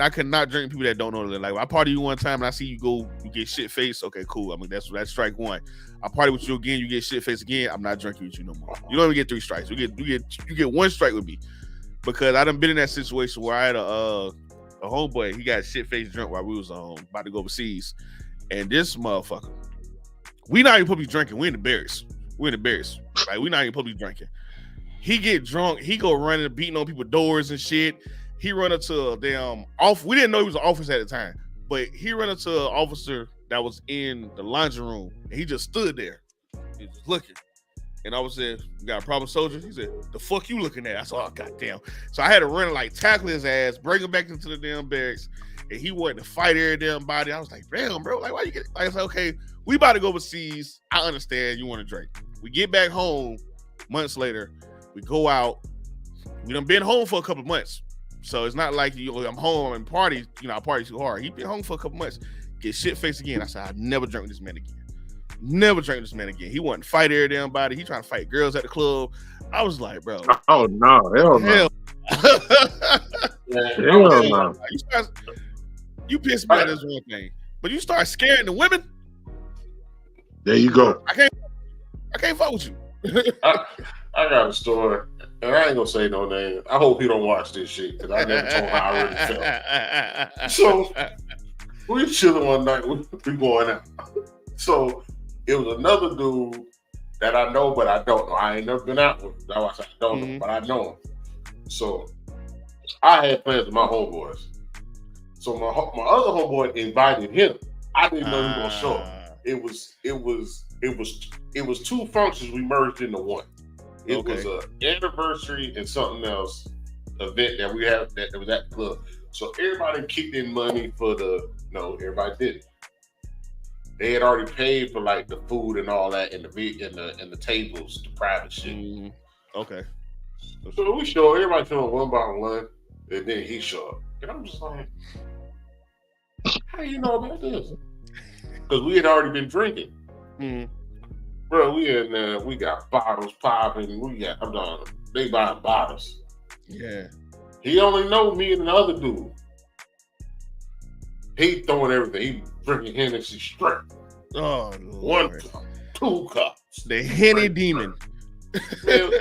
cannot drink people that don't know their limit. Like, I party you one time and I see you go, you get shit faced. Okay, cool. I mean, that's strike one. I party with you again, you get shit faced again. I'm not drinking with you no more. You don't even get 3 strikes. You get 1 strike with me, because I done been in that situation where I had a homeboy. He got shit faced drunk while we was about to go overseas, and this motherfucker, we not even supposed to be drinking. We in the barracks. Like, we not even supposed to be drinking. He get drunk. He go running, beating on people's doors and shit. He run up to a damn off. We didn't know he was an officer at the time, but he ran up to an officer that was in the laundry room, and he just stood there. He was looking. And I was said, "You got a problem, soldier?" He said, "The fuck you looking at?" I said, "Oh, goddamn." So I had to run and like tackle his ass, bring him back into the damn barracks, and he wanted to fight every damn body. I was like, "Damn, bro, like, why you get?" Like, I said, "Okay, we about to go overseas. I understand you want to drink." We get back home months later. We go out. We done been home for a couple of months, so it's not like I'm home and party. I party too hard. He been home for a couple of months. Get shit faced again. I said, "I never drink with this man again. Never drink with this man again." He wanted to fight every damn body. He trying to fight girls at the club. I was like, bro. Oh no, hell no. Hell no. You pissed me at this one thing, but you start scaring the women. There you go. I can't fuck with you. I got a story, and I ain't gonna say no name. I hope he don't watch this shit, because I never told how I really felt. So we chilling one night. We going out. So it was another dude that I know, but I don't know. I ain't never been out with him. That's why I don't know, but I know him. So I had plans with my homeboys. So my other homeboy invited him. I didn't know he was gonna show up. It was 2 functions we merged into one. It was an anniversary and something else event that we have that was at the club. So everybody kicked in money for everybody didn't. They had already paid for like the food and all that and the tables, the private shit. Okay. So we show everybody showing one by one, and then he showed up. And I'm just like, how you know about this? Because we had already been drinking. Bro, we in there, we got bottles popping, they buying bottles. Yeah. He only know me and the other dude. He throwing everything. He drinking Hennessy straight. Oh, Lord. 1 cup, 2 cups. The Henny demon. This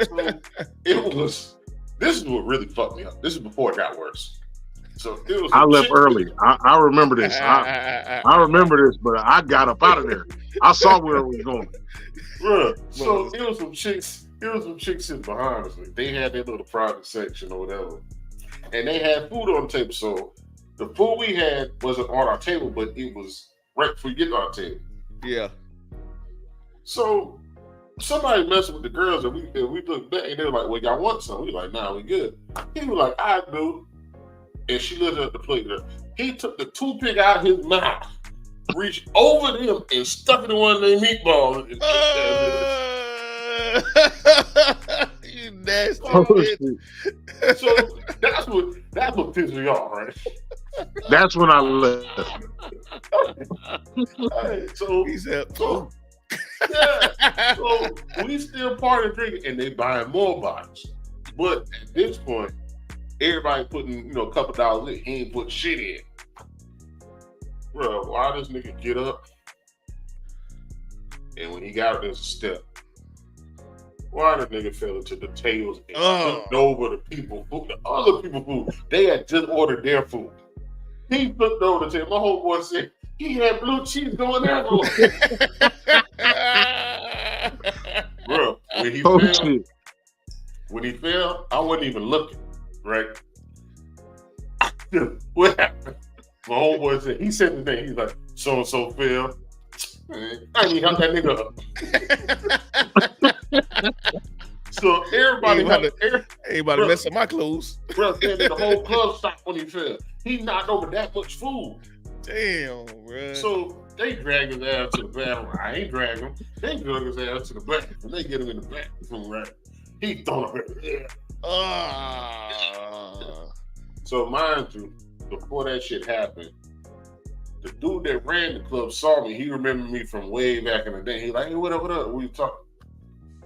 is what really fucked me up. This is before it got worse. So it was. I left early. I remember this. I remember this, but I got up out of there. I saw where it was going. Bruh. So it was some chicks. Sitting behind us. They had their little private section or whatever, and they had food on the table. So the food we had wasn't on our table, but it was right before you get to our table. Yeah. So somebody messing with the girls, and we looked back, and they were like, "Well, y'all want some?" We were like, "Nah, we good." He was like, "I do," and she looked at the plate. He took the toothpick out of his mouth, reached over them, and stuck it in one of their meatballs. You Nasty Oh, bitch. shit. So that's what pissed me off, right? That's when I left. Hey, so He said, yeah. So we still partying drinking, and they buying more bottles. But at this point, everybody putting a couple dollars in. He ain't put shit in. Bro, why this nigga get up? And when he got up, there's a step. Why the nigga fell into the tables and flipped over the people food, the other people food. They had just ordered their food. He flipped over the table. My whole boy said he had blue cheese going everywhere. Bro, when he fell, I wasn't even looking, right? What happened? My homeboy said, he said the thing, he's like, so-and-so fell. I ain't help that nigga up. So everybody to mess up my clothes. Bro, the whole club stopped when he fell. He knocked over that much food. Damn, bro. So they drag his ass to the bathroom. I ain't drag him. They drag his ass to the bathroom. They get him in the bathroom, right? He thrown up everywhere. So mind you, before that shit happened, the dude that ran the club saw me. He remembered me from way back in the day. He like, hey, what up? We talking.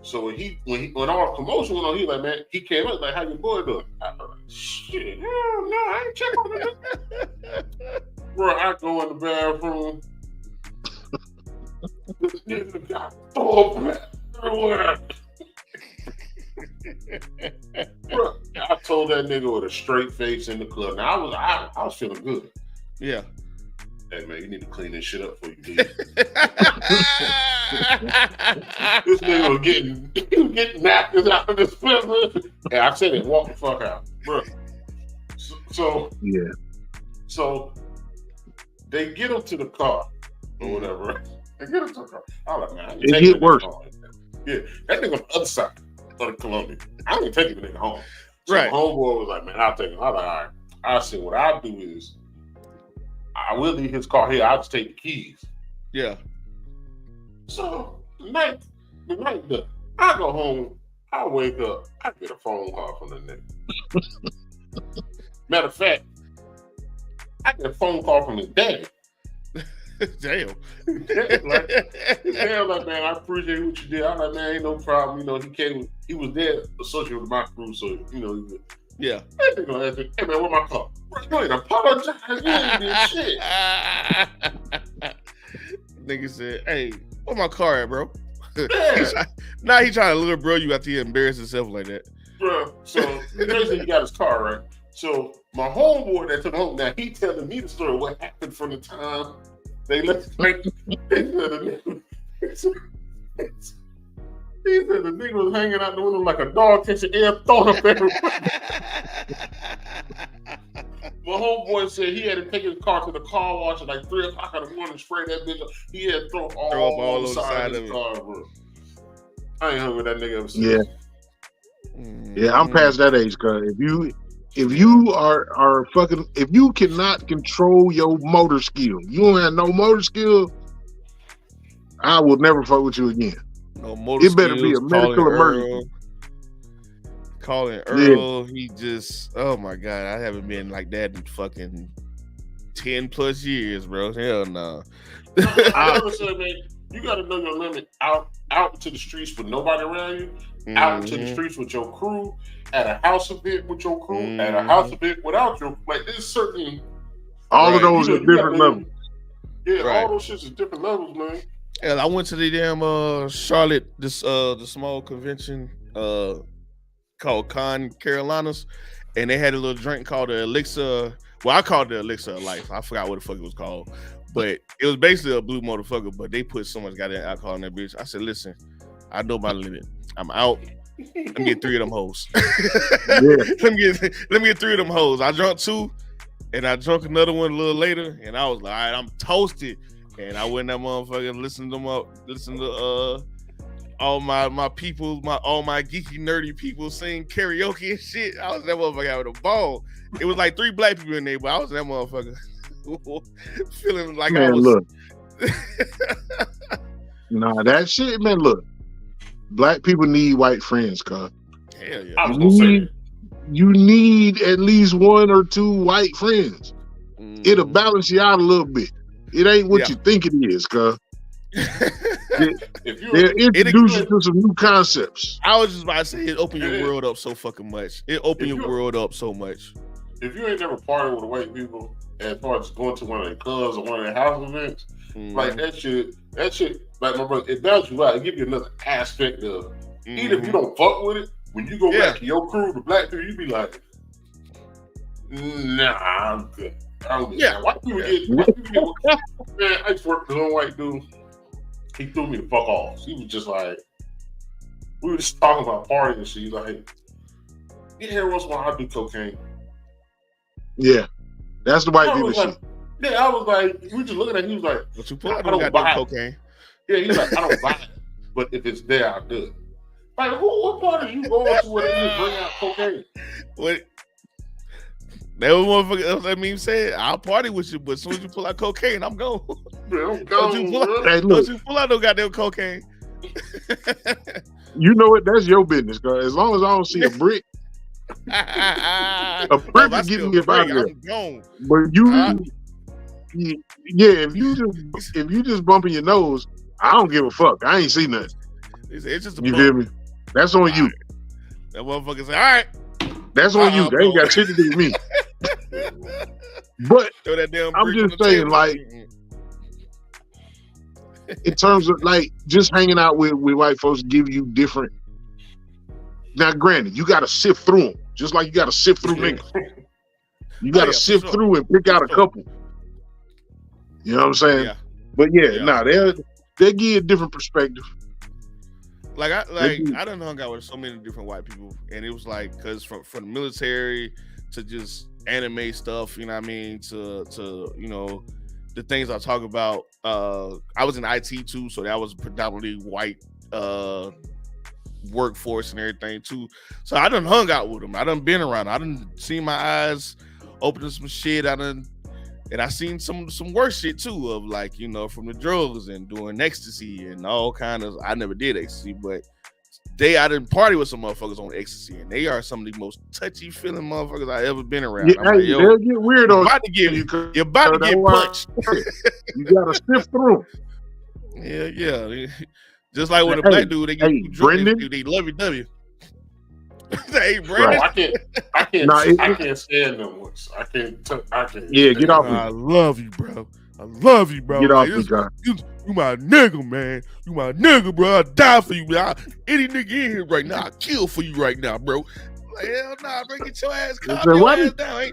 So when all the commotion went on, he like, man, he came up like, how your boy doing? I was like, shit, hell no, I ain't checking on him. Bro, I go in the bathroom. This nigga got thrown everywhere. Bro, I told that nigga with a straight face in the club. Now I was feeling good. Yeah. Hey man, you need to clean this shit up before you leave. This nigga was getting napkins out of this prison. And I said it, walk the fuck out. Bro. So yeah. So they get him to the car or whatever. They get him to the car. I'm like, man, it get worse. Yeah, that nigga on the other side of the Columbia. I didn't take the nigga home. So right. My homeboy was like, man, I'll take him. I was like, all right. I said, what I'll do is I will leave his car here. I'll just take the keys. Yeah. So the night done. I go home. I wake up. I get a phone call from the nigga. Matter of fact, I get a phone call from his daddy. Damn. Like, man, I appreciate what you did. I'm like, man, ain't no problem. He was there associated with my crew, so yeah. That nigga ask me, hey man, where my car? Bro, you ain't apologize. You ain't did shit. Nigga said, hey, where my car at, bro? Yeah. Now he trying to little bro you after he embarrassed himself like that. Bro, so basically he got his car, right? So my homeboy that took home, now he telling me the story of what happened from the time they left. He said the nigga was hanging out the window like a dog catching air, throwing up everywhere. My homeboy said he had to take his car to the car wash at like 3 o'clock in the morning, spray that bitch up. He had to throw up all the side of his car, bro. I ain't hung with that nigga ever since. Yeah. Yeah, I'm past that age, cuz if you are fucking, if you cannot control your motor skill, you don't have no motor skill, I will never fuck with you again. No motor it better be a medical emergency. Calling Earl, he just, oh my God, I haven't been like that in fucking 10 plus years, bro. Hell no. I always said, man, you got to know your limit. Out into the streets with nobody around you, out into the streets with your crew, at a house event with your crew, at a house event without your, like, there's certain. All of those are different levels. Yeah, all those shits is different levels, man. Yeah, I went to the damn Charlotte, the small convention called Con Carolinas, and they had a little drink called the Elixir. Well, I called it the Elixir of Life. I forgot what the fuck it was called, but it was basically a blue motherfucker. But they put so much goddamn alcohol in that bitch. I said, listen, I know my limit. I'm out. Let me get 3 of them hoes. Let me get 3 of them hoes. I drunk 2, and I drunk another one a little later, and I was like, all right, I'm toasted. And I went that motherfucker, listen to all my people, all my geeky nerdy people sing karaoke and shit. I was that motherfucker having a ball. It was like 3 black people in there, but I was that motherfucker feeling like I was. Look. Nah, that shit, man. Look, black people need white friends, cuz. Hell yeah. I was gonna say that. You need at least one or two white friends. It'll balance you out a little bit. It ain't what you think it is, cuz. They'll introduce you to some new concepts. I was just about to say it opened your world up so fucking much. It opened your world up so much. If you ain't never partied with the white people, as far as going to one of their clubs or one of their house events, like that shit, like my brother, it balances you out. It gives you another aspect of even if you don't fuck with it, when you go back to your crew, the black people, you be like, nah, I'm good. Yeah, white people get, man, I used to work with one white dude. He threw me the fuck off. He was just like, we were just talking about partying and shit. He's like, yeah, once in a while I do cocaine. Yeah, that's the white people shit. Yeah, I was like, we just looking at him. He was like, but you I don't buy cocaine. Yeah, he's like, I don't buy it, but if it's there, I'll do it. Like, what part are you going to where they bring out cocaine? What? That was motherfucker. That meme said, "I'll party with you, but as soon as you pull out cocaine, I'm gone." I'm gone. Don't you pull out no goddamn cocaine? You know what? That's your business, cause as long as I don't see a brick, a brick is getting me about here. But if you just bumping your nose, I don't give a fuck. I ain't see nothing. It's just you feel me? That's on you. That motherfucker say, "All right." That's on you. They ain't got shit to do with me. But I'm just saying, like, in terms of like just hanging out with white folks, give you different. Now, granted, you got to sift through them, just like you got to sift through niggas. You got to sift through and pick out a couple. You know what I'm saying? Yeah. But they give you a different perspective. Like I done hung out with so many different white people, and it was like, cause from the military to just anime stuff, you know what I mean, to you know the things I talk about. I was in IT too, so that was predominantly white workforce and everything too. So I done hung out with them. I done been around. I done seen my eyes opening some shit. And I seen some worse shit too, of like, you know, from the drugs and doing ecstasy and all kind of. I never did ecstasy, but I didn't party with some motherfuckers on ecstasy, and they are some of the most touchy feeling motherfuckers I ever been around. Yeah, like, they'll get weird on you. You're about to get punched. You gotta sift through. Yeah. Just like with a black dude, they get you drunk, they love you. Hey, Brandon. Right. I can't stand them ones. I can't. Yeah, get off me. I love you, bro. Get off me, God. You my nigga, man. You my nigga, bro. I die for you, bro. Any nigga in here right now, I kill for you right now, bro. Like, hell nah, bro. Get your ass, calm your ass down.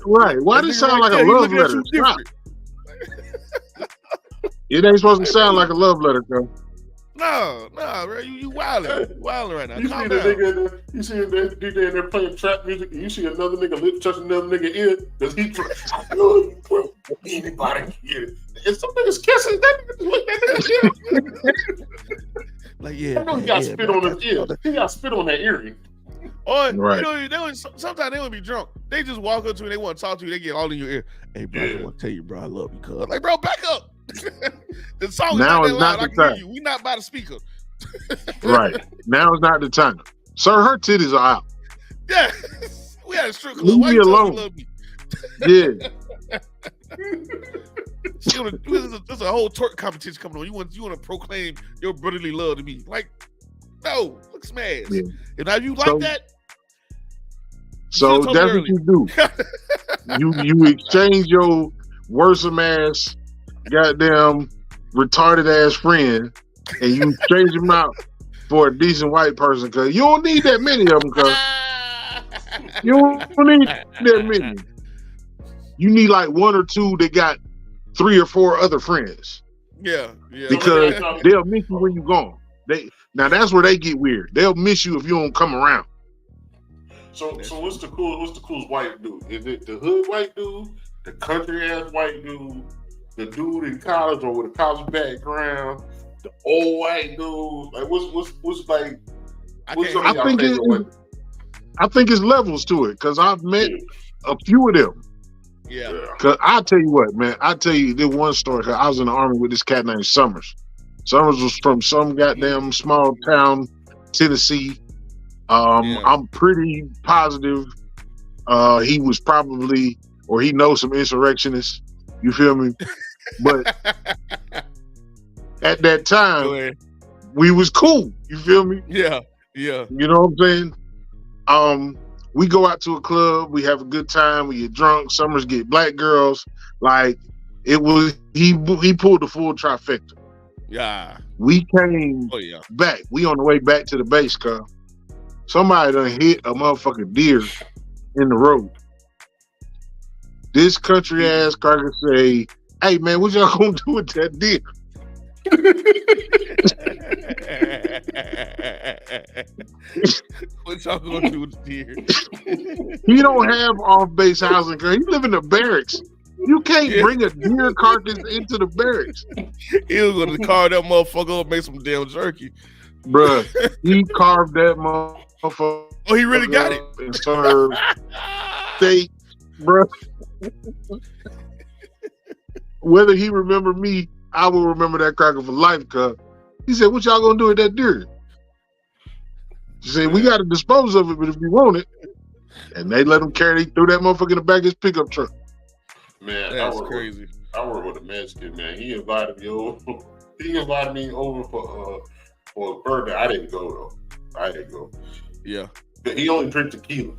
Right. Why does it sound like a love letter? It ain't supposed to sound like a love letter, bro. No, bro, you wildin' right now. You see the nigga in there, you see the DJ in there playing trap music, and you see another nigga lip touching another nigga ear, because he I love you, bro. Anybody can hear it. And some niggas kissing, that nigga just look at that nigga. Like, yeah. I know he got spit on his ear. He got spit on that earring. Or, you know, sometimes they would be drunk. They just walk up to you, they want to talk to you, they get all in your ear. Hey, bro, I want to tell you, bro, I love you, cuz. Like, bro, back up. The song is now not is that not loud. the I can time. hear you. We not by the speaker. Right. Now is not the time. Sir, her titties are out. Yeah. We had a strip club. Leave Why me you alone. love me? Yeah. There's a whole twerk competition coming on. You want to proclaim your brotherly love to me. Like, no, look smash. Yeah. And now you like that. So that's what you do. you exchange your worrisome ass, goddamn retarded ass friend, and you exchange him out for a decent white person, because you don't need that many of them, cuz. You don't need that many. You need like one or two that got 3 or 4 other friends. Yeah. Because they'll miss you when you're gone. Now that's where they get weird. They'll miss you if you don't come around. So what's the coolest white dude? Is it the hood white dude, the country ass white dude, the dude in college or with a college background, the old white dude? Like what's like? I think it's levels to it, because I've met a few of them. Yeah. Because I tell you what, man, this one story. Cause I was in the Army with this cat named Summers. Summers was from some goddamn small town, Tennessee. I'm pretty positive he was probably, or he knows some insurrectionists. You feel me? But at that time, we was cool. You feel me? Yeah, yeah. You know what I'm saying? We go out to a club, we have a good time, we get drunk, Summers get black girls. Like, it was, he pulled the full trifecta. Yeah. We came back. We on the way back to the base, cuz somebody done hit a motherfucking deer in the road. This country ass cracker say, "Hey man, what y'all gonna do with that deer?" What y'all gonna do with the deer? He don't have off-base housing, cuz he live in the barracks. You can't bring a deer carcass into the barracks. He was gonna carve that motherfucker up, make some damn jerky. Bruh, he carved that motherfucker. Oh, he really got it. And served steak, bruh. Whether he remember me, I will remember that cracker for life, cuz. He said, "What y'all gonna do with that deer?" He said, "We gotta dispose of it, but if you want it." And they let him carry through that motherfucker in the back of his pickup truck. Man, that's crazy. I work with a Mexican, man. He invited me over. For a birthday. I didn't go though. Yeah. But he only drinks tequila.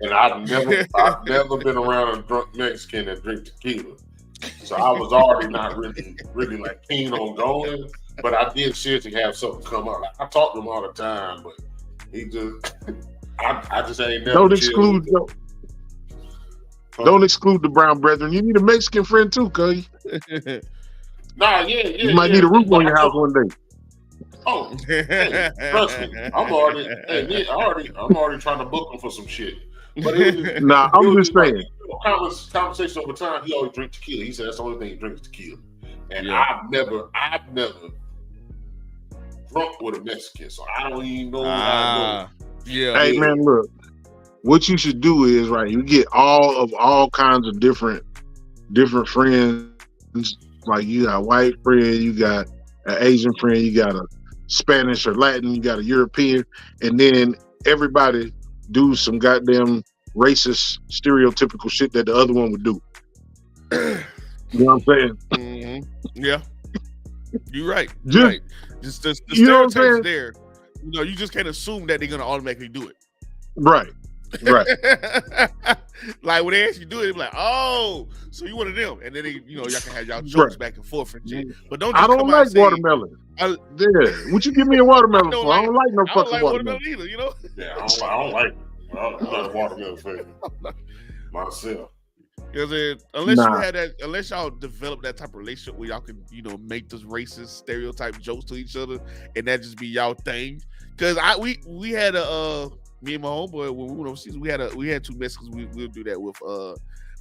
And I've never been around a drunk Mexican that drink tequila. So I was already not really like keen on going, but I did seriously have something come up. Like, I talk to him all the time, but he just I just ain't never. Don't exclude the brown brethren. You need a Mexican friend too, cuz. You might need a roof on your house one day. Oh, hey, trust me, I'm already trying to book him for some shit. But I'm just saying. Conversation over time, he always drinks tequila. He said that's the only thing he drinks tequila. And I've never drunk with a Mexican, so I don't even know. Hey man, look. What you should do is you get all kinds of different friends. Like you got a white friend, you got an Asian friend, you got a Spanish or Latin, you got a European, and then everybody do some goddamn racist, stereotypical shit that the other one would do. You know what I'm saying? Mm-hmm. Yeah, you're right. Right. Just the stereotypes there. You know, you just can't assume that they're gonna automatically do it. Right. Like when they actually do it, they be like, "Oh, so you one of them?" And then y'all can have y'all jokes back and forth and shit. But don't. I don't like watermelon. What you give me a watermelon for? I don't like no fucking watermelon either. You know? Yeah, I don't like it. I'm not a watermelon fan myself. Because unless y'all develop that type of relationship where y'all can, make this racist stereotype jokes to each other, and that just be y'all thing. Because we had me and my homeboy when we went overseas, we had two Mexicans. We'll do that with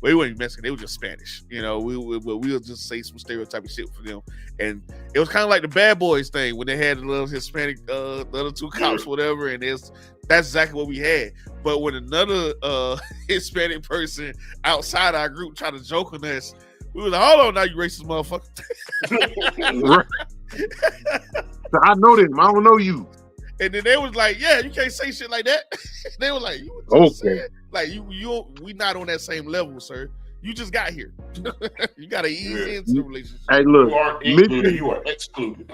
they weren't Mexican, they were just Spanish. We'll just say some stereotypic shit for them. And it was kind of like the Bad Boys thing when they had the little Hispanic, the other two cops, whatever. And that's exactly what we had. But when another Hispanic person outside our group tried to joke on us, we was like, "Hold on, now you racist motherfucker." So I know them. I don't know you. And then they was like, "Yeah, you can't say shit like that." They were like, "Okay, like we not on that same level, sir. You just got here. You got to ease into the relationship." Hey, look, you are included. You are excluded.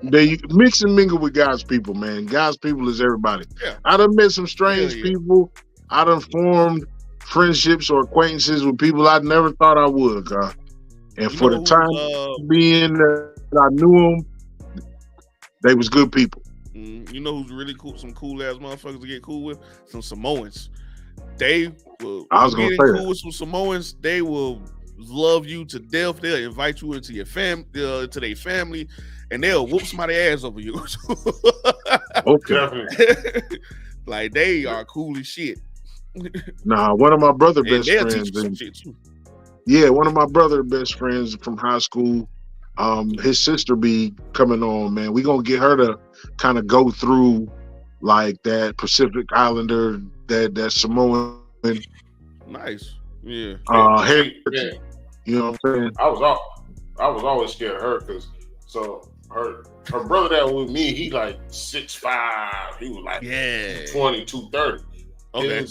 They mix and mingle with God's people, man. God's people is everybody. Yeah. I done met some strange people. I done formed friendships or acquaintances with people I never thought I would, God. And for the time being that I knew them, they was good people. You know who's really cool? Some cool ass motherfuckers to get cool with? Some Samoans. They will. I was gonna say cool with some Samoans. They will love you to death. They'll invite you into your to their family, and they'll whoop somebody's ass over you. Okay. Like they are cool as shit. Nah, one of my brother best friends. Teach you some shit too. Yeah, one of my brother best friends from high school. His sister be coming on, man. We gonna get her to kind of go through like that Pacific Islander, that Samoan. Nice, yeah. Heritage. You know what I'm saying? I was always scared of her because her brother that was with me, he like 6'5". He was like 220, 230. Okay.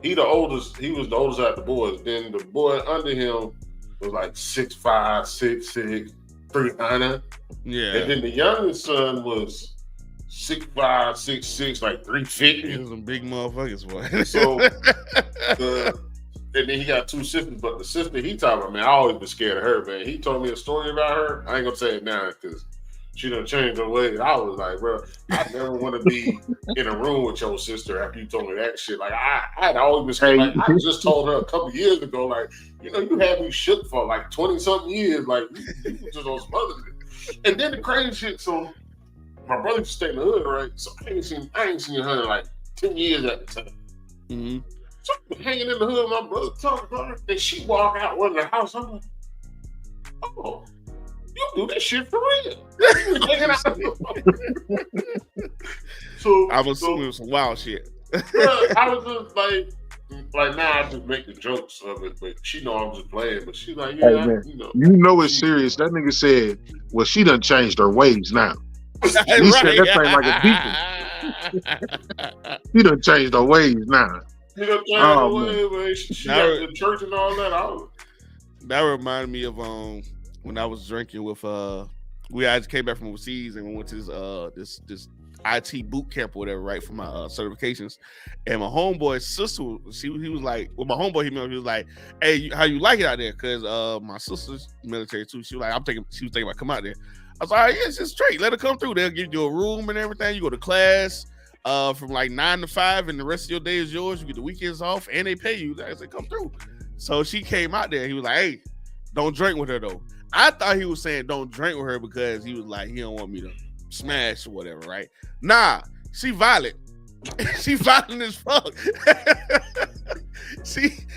He the oldest. He was the oldest out of the boys. Then the boy under him was like 6'5", 6'6", 300. Yeah. And then the youngest son was 6'5", 6'6", like 350. Those some big motherfuckers, boy. So, and then he got 2 sisters, but the sister he talking about, man, I always been scared of her, man. He told me a story about her. I ain't gonna say it now because she done changed her ways. I was like, bro, I never want to be in a room with your sister after you told me that shit. Like, I'd always been scared. Like, I just told her a couple years ago, like, you know, you had me shook for like 20-something years. Like, you just on some other shit. And then the crazy shit, so my brother used to stay in the hood, right? So I ain't seen her in like 10 years at the time. Mm-hmm. So I'm hanging in the hood, my brother talking about her, and she walk out one of the house. I'm like, oh, you do that shit for real. So I was doing some wild shit. I was just like now I just make the jokes of it, but she know I'm just playing. But she's like, yeah, hey, you know it's serious. That nigga said, well, she done changed her ways now. He said that thing like a beacon. She done changed her ways now. She done changed her ways, man. She got the church and all that. That reminded me of when I was drinking with we actually came back from overseas and we went to this IT boot camp or whatever, right, for my certifications. And my homeboy's sister, he was like, well, my homeboy, he was like, hey, how you like it out there? Because my sister's military too. She was like, she was thinking about come out there. I was like, all right, yeah, it's just straight. Let her come through. They'll give you a room and everything. You go to class from like 9 to 5, and the rest of your day is yours. You get the weekends off, and they pay you. I said, come through. So she came out there. He was like, hey, don't drink with her though. I thought he was saying don't drink with her because he was like, he don't want me to smash or whatever, right? Nah, she violent. She violent as fuck.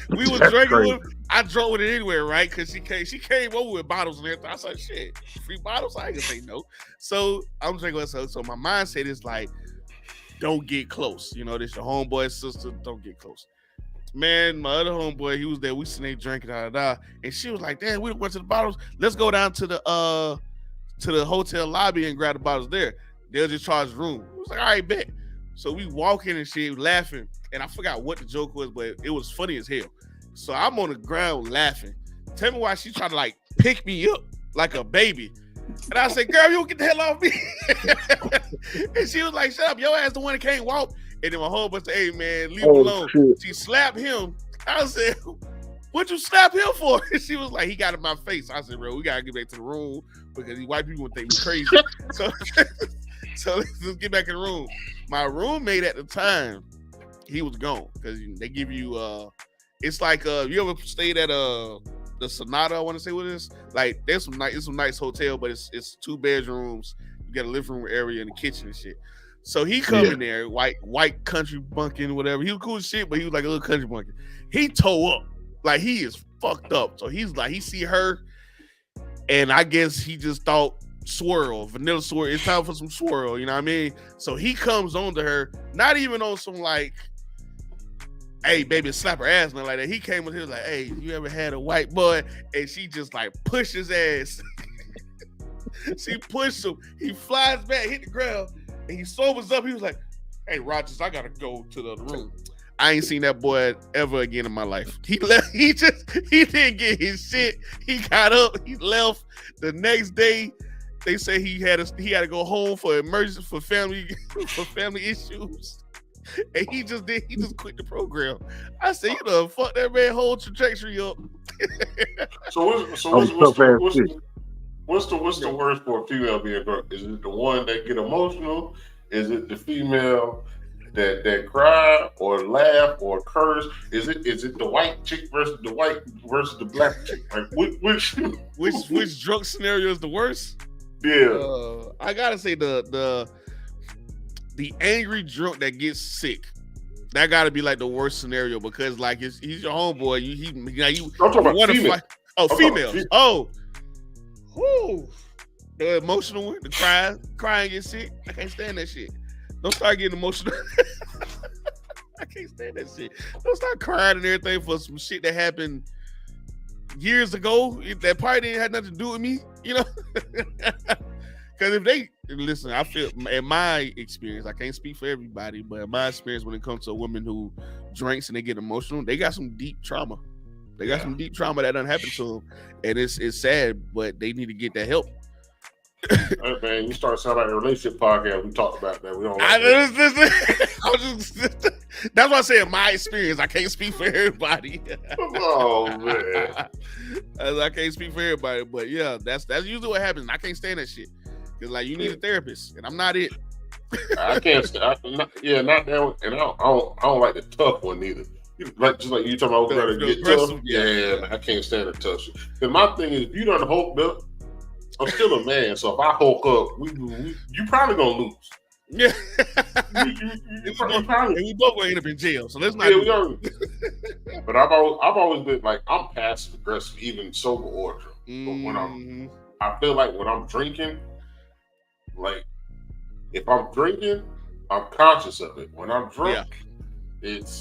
We was drinking with, I drove with it anywhere, right? Because she came over with bottles and everything. I said, shit, free bottles? I ain't gonna say no. So I'm drinking with her. So my mindset is like, don't get close. You know, this your homeboy's sister, don't get close. Man, my other homeboy, he was there. We sitting there drinking, and she was like, damn, we went to the bottles. Let's go down to the hotel lobby and grab the bottles there. They'll just charge the room. I was like, all right, bet. So we walk in and shit, laughing. And I forgot what the joke was, but it was funny as hell. So I'm on the ground laughing. Tell me why she tried to like pick me up like a baby. And I said, girl, you don't get the hell off me. And she was like, shut up, your ass the one that can't walk. And then my homeboy said, hey man, leave him alone. Shit. She slapped him. I said, what'd you slap him for? And she was like, he got in my face. I said, bro, we gotta get back to the room because these white people would think me crazy. So let's get back in the room. My roommate at the time, he was gone because they give you it's like you ever stayed at the Sonata, I want to say what it is. Like there's some nice hotel, but it's 2 bedrooms. You got a living room area and a kitchen and shit. So he come in there, white country bunking, whatever. He was cool as shit, but he was like a little country bunking. He toe up. Like he is fucked up. So he's like, he see her, and I guess he just thought swirl, vanilla swirl. It's time for some swirl, you know what I mean? So he comes on to her, not even on some like, hey, baby, slap her ass, nothing like that. He came with his like, hey, you ever had a white boy? And she just like pushed his ass. She pushed him. He flies back, hit the ground, and he sobers up. He was like, hey, Rogers, I gotta go to the other room. I ain't seen that boy ever again in my life. He left. He didn't get his shit. He got up. He left. The next day, they say he had to go home for emergency for family issues. And he just quit the program. I said, you know, fuck that man whole trajectory up. What's the worst for a female being drunk? Is it the one that get emotional? Is it the female that cry or laugh or curse? Is it the white chick versus the black chick? Like which drunk scenario is the worst? Yeah, I gotta say the angry drunk that gets sick. That gotta be like the worst scenario because like he's your homeboy. You I'm talking about female. Females. Oh, whoo. The emotional one, the crying get sick. I can't stand that shit. Don't start getting emotional. I can't stand that shit. Don't start crying and everything for some shit that happened years ago. That probably didn't have nothing to do with me, you know. Because if they listen, I feel in my experience, I can't speak for everybody, but in my experience, when it comes to a woman who drinks and they get emotional, they got some deep trauma. They got some deep trauma that done happened to them, and it's sad, but they need to get that help. Hey man, you start sounding like a relationship podcast. We talked about that. We don't. Like that. That's why I say in my experience. I can't speak for everybody. Oh man, I can't speak for everybody, but yeah, that's usually what happens. I can't stand that shit because like you need a therapist, and I'm not it. I can't. Not that one. And I don't like the tough one either. Just like you talking about, better get tough. Yeah, I can't stand the tough shit. And my thing is, if you done hulked up, I'm still a man. So if I hulk up, you probably gonna lose. Yeah, you probably. And we both gonna end up in jail. So let's not. Yeah, but I've always been like, I'm passive aggressive, even sober or drunk. But when I feel like when I'm drinking, like if I'm drinking, I'm conscious of it. When I'm drunk, it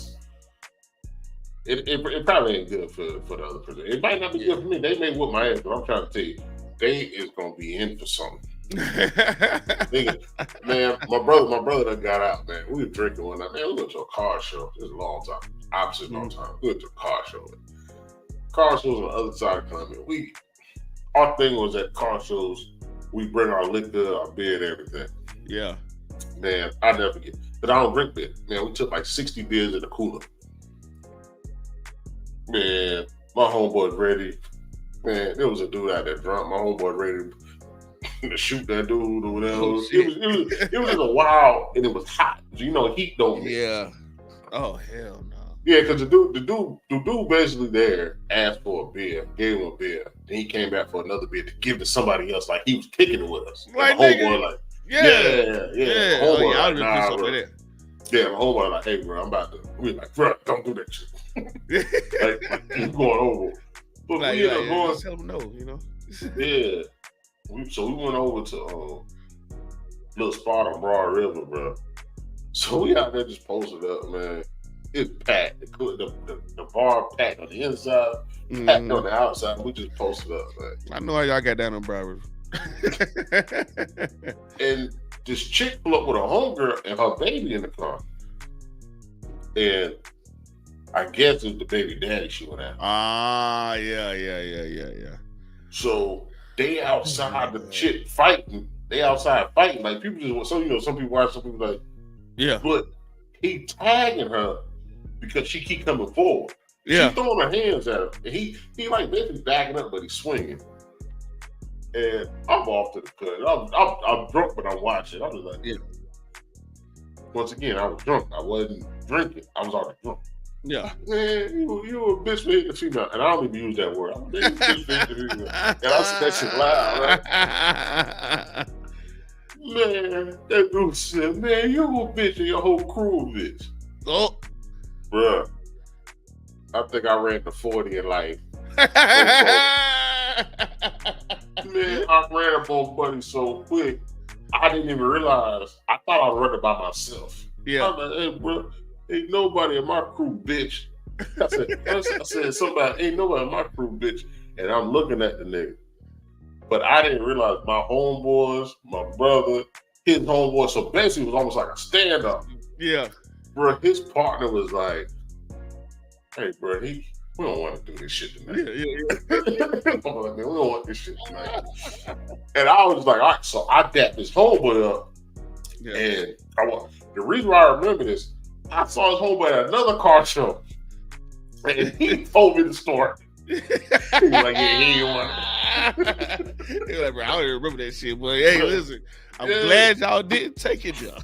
probably ain't good for the other person. It might not be good for me. They may whoop my ass, but I'm trying to tell you, they is gonna be in for something. Nigga, man, my brother done got out, man. We were drinking one night. Man, we went to a car show. This is a long time. Opposite long time. We went to a car show. Car shows on the other side of the continent. Our thing was at car shows, we bring our liquor, our beer, and everything. Yeah. Man, I never forget. But I don't drink beer. Man, we took like 60 beers in the cooler. Man, my homeboy's ready. Man, there was a dude out there drunk. My homeboy ready to shoot that dude or whatever. Oh, it was just a wild, and it was hot. You know, heat don't mix. Yeah. Oh hell no. Yeah, because the dude basically there asked for a beer, gave him a beer, then he came back for another beer to give to somebody else, like he was kicking it with us. Like my homeboy, like yeah. Oh, yeah, I like, nah, bro. that. Yeah, my homeboy like, hey, bro, I'm about to. We like, bro, don't do that shit. like he's going over. But like, we ended up going. Just tell him no, you know. Yeah. So we went over to little spot on Broad River, bro. So we out there just posted up, man. It's packed. The bar packed on the inside, packed on the outside. We just posted up, man. I know how y'all got down on Broad River. And this chick pulled up with a homegirl and her baby in the car. And I guess it was the baby daddy she went after. Ah, yeah. So they outside the chick fighting. They outside fighting. Like people just want, some people watch, some people like, yeah. But he tagging her because she keep coming forward. Yeah. She's throwing her hands at him. And he like basically backing up, but he's swinging. And I'm off to the cut. I'm drunk, but I'm watching. I was like, yeah. Once again, I was drunk. I wasn't drinking. I was already drunk. Yeah. Man, you a bitch for hitting the female. And I don't even use that word. I'm a bitch for hitting the female. And I said that shit loud, right? Man, that dude said, man, you a bitch and your whole crew a bitch. Oh. Bruh. I think I ran to 40 in life. Man, I ran up on Buddy so quick, I didn't even realize. I thought I was running by myself. Yeah. I'm like, hey, bro, ain't nobody in my crew, bitch. I said, somebody, ain't nobody in my crew, bitch. And I'm looking at the nigga. But I didn't realize my homeboys, my brother, his homeboy. So basically, it was almost like a stand-up. Yeah. Bro, his partner was like, hey, bro, we don't want to do this shit tonight. Yeah. I'm like, man, we don't want this shit tonight. And I was like, all right, so I dapped his homeboy up. Yeah. And the reason why I remember this, I saw his homeboy at another car show. And he told me the story. He was like, yeah, he ain't want it. He was like, bro, I don't even remember that shit, boy. Hey, listen, I'm glad y'all didn't take it, y'all.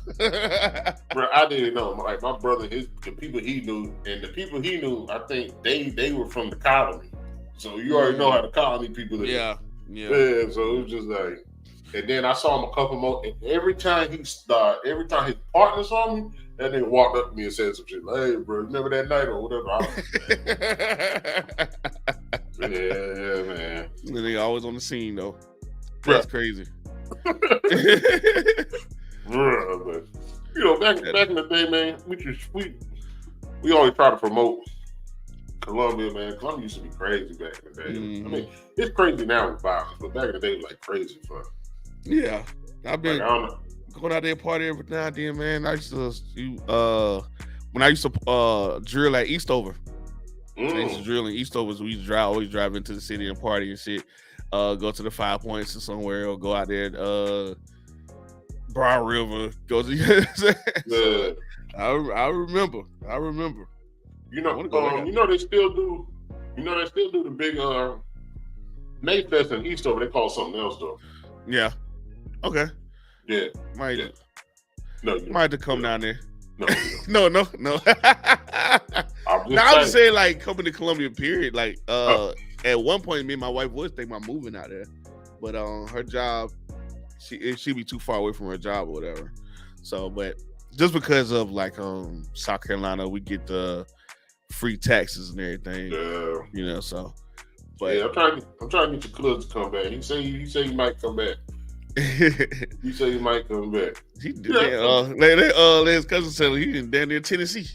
Bro, I didn't know. Like, my brother, the people he knew, and the people he knew, I think they were from the colony. So you already know how the colony people are. Yeah. So it was just like, and then I saw him a couple more, and every time his partner saw me, that nigga walked up to me and said some shit like, hey, bro, remember that night or whatever? Yeah, man. The nigga always on the scene, though. That's crazy. Bruh, but, back in the day, man, we always try to promote Columbia, man. Columbia used to be crazy back in the day. I mean, it's crazy now with violence, but back in the day, it was like crazy fun. Yeah. I've been going out there party every now and then, man. I used to when I used to drill at Eastover. I used to drill in Eastover, so we used to always drive into the city and party and shit. Go to the 5 Points or somewhere, or go out there Broad River. Go to so, I remember. You know they still do the big Mayfest in Eastover. They call it something else though. Yeah. Okay. Yeah. Might have to come down there. No. No. I'm just saying, like, coming to Columbia, period. Like, at one point, me and my wife was thinking about moving out there, but her job, she'd be too far away from her job or whatever. So, but just because of like South Carolina, we get the free taxes and everything. Yeah. You know, so. But yeah, I'm trying to get your club to come back. He say he might come back. You say he might come back. He did that. His cousin said he in down near Tennessee.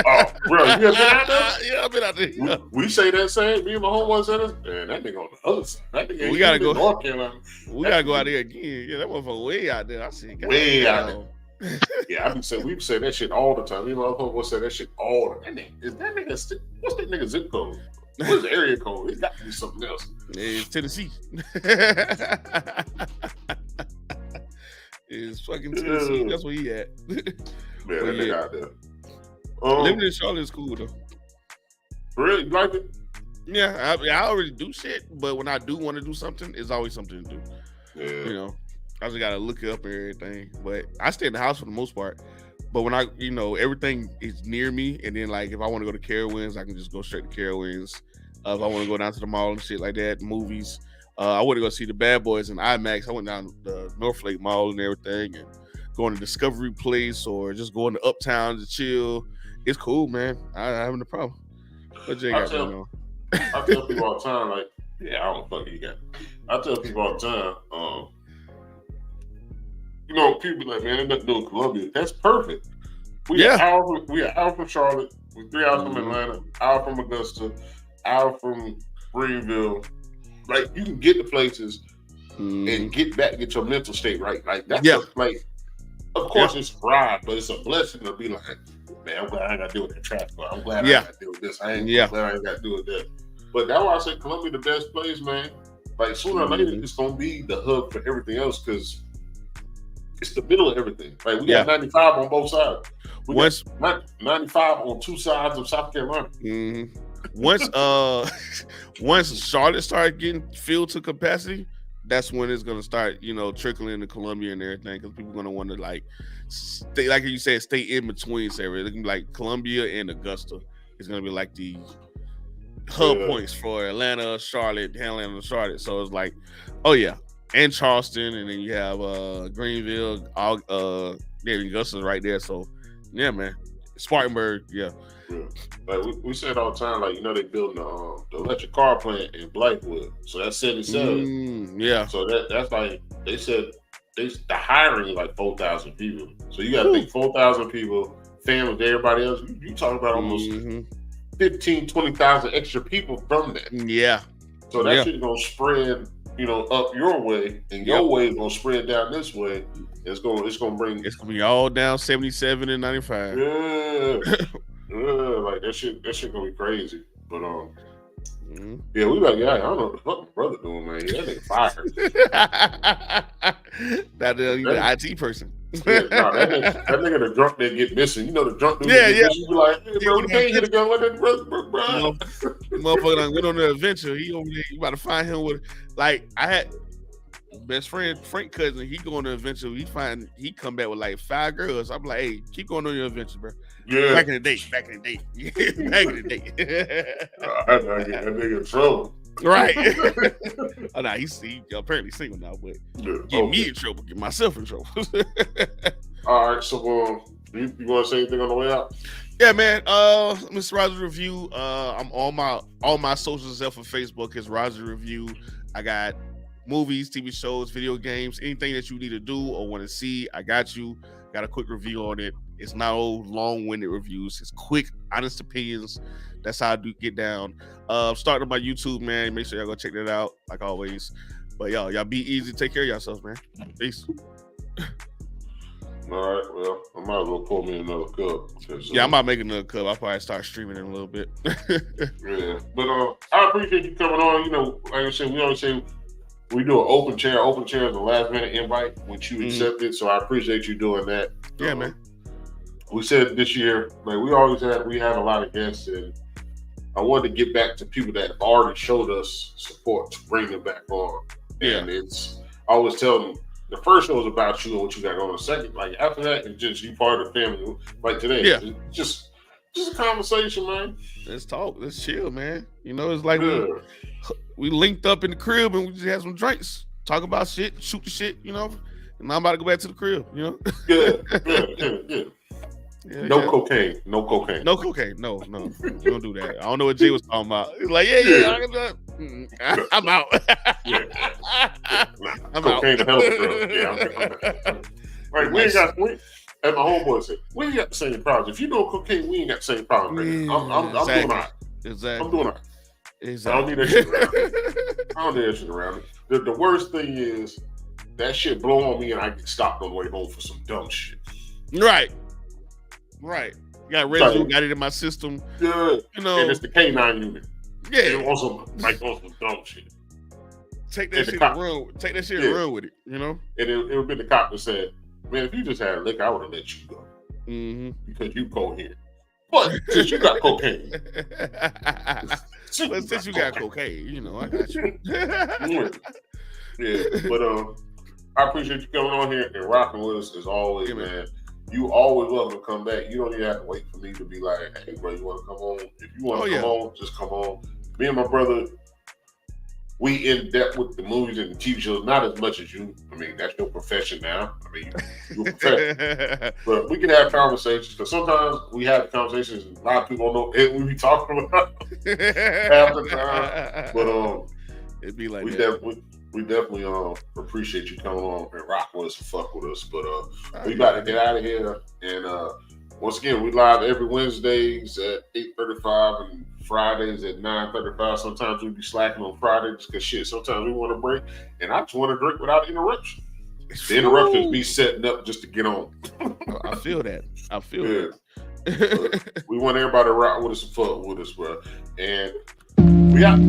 Oh, bro, you been out there? Yeah, I've been out there. Yeah. We say that same. Me and my homeboy said this. Man, that nigga on the other side. That nigga we gotta go. North Carolina. We gotta go out there again. Yeah, that motherfucker way out there. I see. Way out there. Yeah, we say that shit all the time. Me and my homeboy say that shit all the time. What's that nigga zip code? What's the area code? It's got to be something else. It's Tennessee. It's fucking Tennessee. That's where he at. Man, that nigga out there. Living in Charlotte is cool though. Really? You like it? Yeah, I already do shit, but when I do want to do something, it's always something to do. Yeah. You know, I just gotta look it up and everything. But I stay in the house for the most part. But when everything is near me, and then like if I want to go to Carowinds, I can just go straight to Carowinds. If I want to go down to the mall and shit like that, movies. I want to go see the Bad Boys in IMAX. I went down to the Northlake Mall and everything, and going to Discovery Place or just going to Uptown to chill. It's cool, man. I having a problem. What you got going on? I tell people all the time, like, yeah, I don't fucking got. I tell people all the time, people be like, man, there's nothing to do in Columbia. That's perfect. We are out from Charlotte. We're 3 hours from Atlanta, hour from Augusta, hour from Greenville. Like, you can get to places and get your mental state right. Like, that's like, of course it's a ride, but it's a blessing to be like, man, I'm glad I ain't got to deal with that traffic. I'm glad I ain't got to deal with this. I'm glad I ain't got to deal with that. But that's why I say Columbia the best place, man. Like, sooner or later, it's going to be the hub for everything else because it's the middle of everything. Like, we got 95 on both sides. We got 95 on two sides of South Carolina. Mm-hmm. Once Charlotte started getting filled to capacity, that's when it's gonna start, trickling into Columbia and everything, because people are gonna want to like stay, like you said, stay in between. Say, it's gonna be like Columbia and Augusta. It's gonna be like the hub points for Atlanta, Charlotte, Atlanta, Charlotte. So it's like, oh yeah, and Charleston, and then you have Greenville, Augusta's right there. So yeah, man, Spartanburg, yeah. Like we said all the time, like, they building the electric car plant in Blythewood, so that's 77. So that's like they said the hiring is like 4,000 people. So you got to think 4,000 people, families, everybody else. You talking about almost 15,000-20,000 extra people from that. Yeah. So that shit gonna spread, up your way, and your way is gonna spread down this way. It's gonna be all down 77 and 95. Yeah. Like that shit gonna be crazy. But yeah, we like, I don't know what the fuck my brother doing, man. Yeah, that nigga fired. The IT person. That nigga the drunk that get missing. The drunk dude that get missing. You be like, hey, bro, we can't get a gun with that brother. Motherfucker done went on the adventure. He over there, you about to find him with, like, I had best friend Frank cousin. He go on the adventure. He come back with like 5 girls. I'm like, hey, keep going on your adventure, bro. Yeah. Back in the day. Back in the day. That nigga in trouble. Right. Oh, nah, he's apparently single now, but get me in trouble, get myself in trouble. All right, so you want to say anything on the way out? Yeah, man. Mr. Roger Review. I'm all my socials except for Facebook is Roger Review. I got movies, TV shows, video games, anything that you need to do or want to see, I got you. Got a quick review on it. It's not old, long-winded reviews. It's quick, honest opinions. That's how I do get down. Starting on my YouTube, man. Make sure y'all go check that out, like always. But y'all be easy. Take care of yourselves, man. Peace. All right, well, I might as well pour me another cup. Yeah, I might make another cup. I'll probably start streaming in a little bit. Yeah, but I appreciate you coming on. You know, like I said, we always say we do an open chair. Open chair is a last minute invite, which you accepted. So I appreciate you doing that. Yeah, man. We said this year, like we had a lot of guests, and I wanted to get back to people that have already showed us support to bring them back on. Yeah. And I always tell them, the first show is about you and what you got on. The second, like after that, it's just you part of the family. Like today, it's just a conversation, man. Let's talk. Let's chill, man. You know, it's like we linked up in the crib and we just had some drinks, talk about shit, shoot the shit, you know. And I'm about to go back to the crib, you know. Yeah. Yeah, no cocaine. No, we don't do that. I don't know what Jay was talking about. He's like, I'm out. I'm cocaine out. hell of a drug. Yeah, I'm right. We ain't got. As my homeboy said, we ain't got the same problems. If you know cocaine, we ain't got the same problem. I'm doing all right. Exactly. I'm doing all right. Exactly. I don't need that shit around me. I don't need that shit around me. The worst thing is that shit blow on me and I get stopped on the way home for some dumb shit. Right. Got residue, got it in my system. Yeah. You know. And it's the K9 unit. Yeah. It was some dumb shit. Take that shit and run with it, you know? And it would be the cop that said, man, if you just had a liquor, I would have let you go. Mm-hmm. Because you cocaine. But since you got cocaine. Since you got cocaine, you know, I got you. Yeah, but I appreciate you coming on here and rocking with us as always, man. You always welcome to come back. You don't even have to wait for me to be like, hey, bro, you want to come on? If you want to come on, just come on. Me and my brother, we in depth with the movies and the TV shows, not as much as you. I mean, that's your profession now. I mean, you're a professional. But we can have conversations, because sometimes we have conversations and a lot of people don't know what we be talking about half the time. But it'd be like we definitely appreciate you coming on and rock with us and fuck with us. But we about to get out of here. And once again, we live every Wednesdays at 8:35 and Fridays at 9:35. Sometimes we be slacking on Fridays because sometimes we want to break. And I just want to drink without interruption. The interruptions be setting up just to get on. I feel that. We want everybody to rock with us and fuck with us, bro. And we out.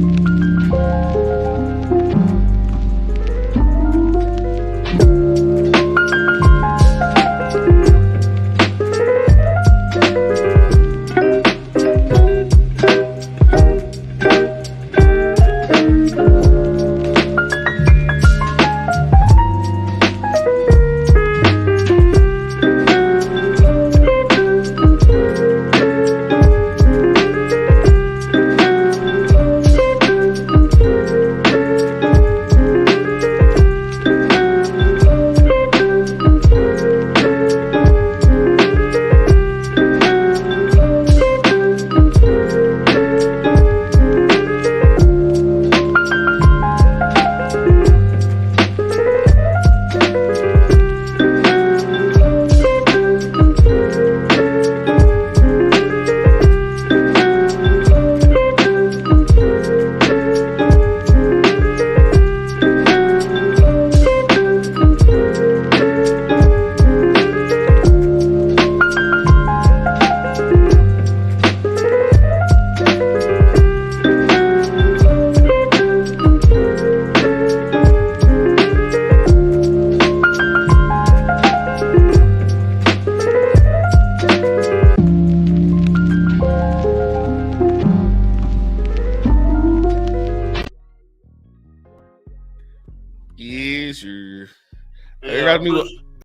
I got a new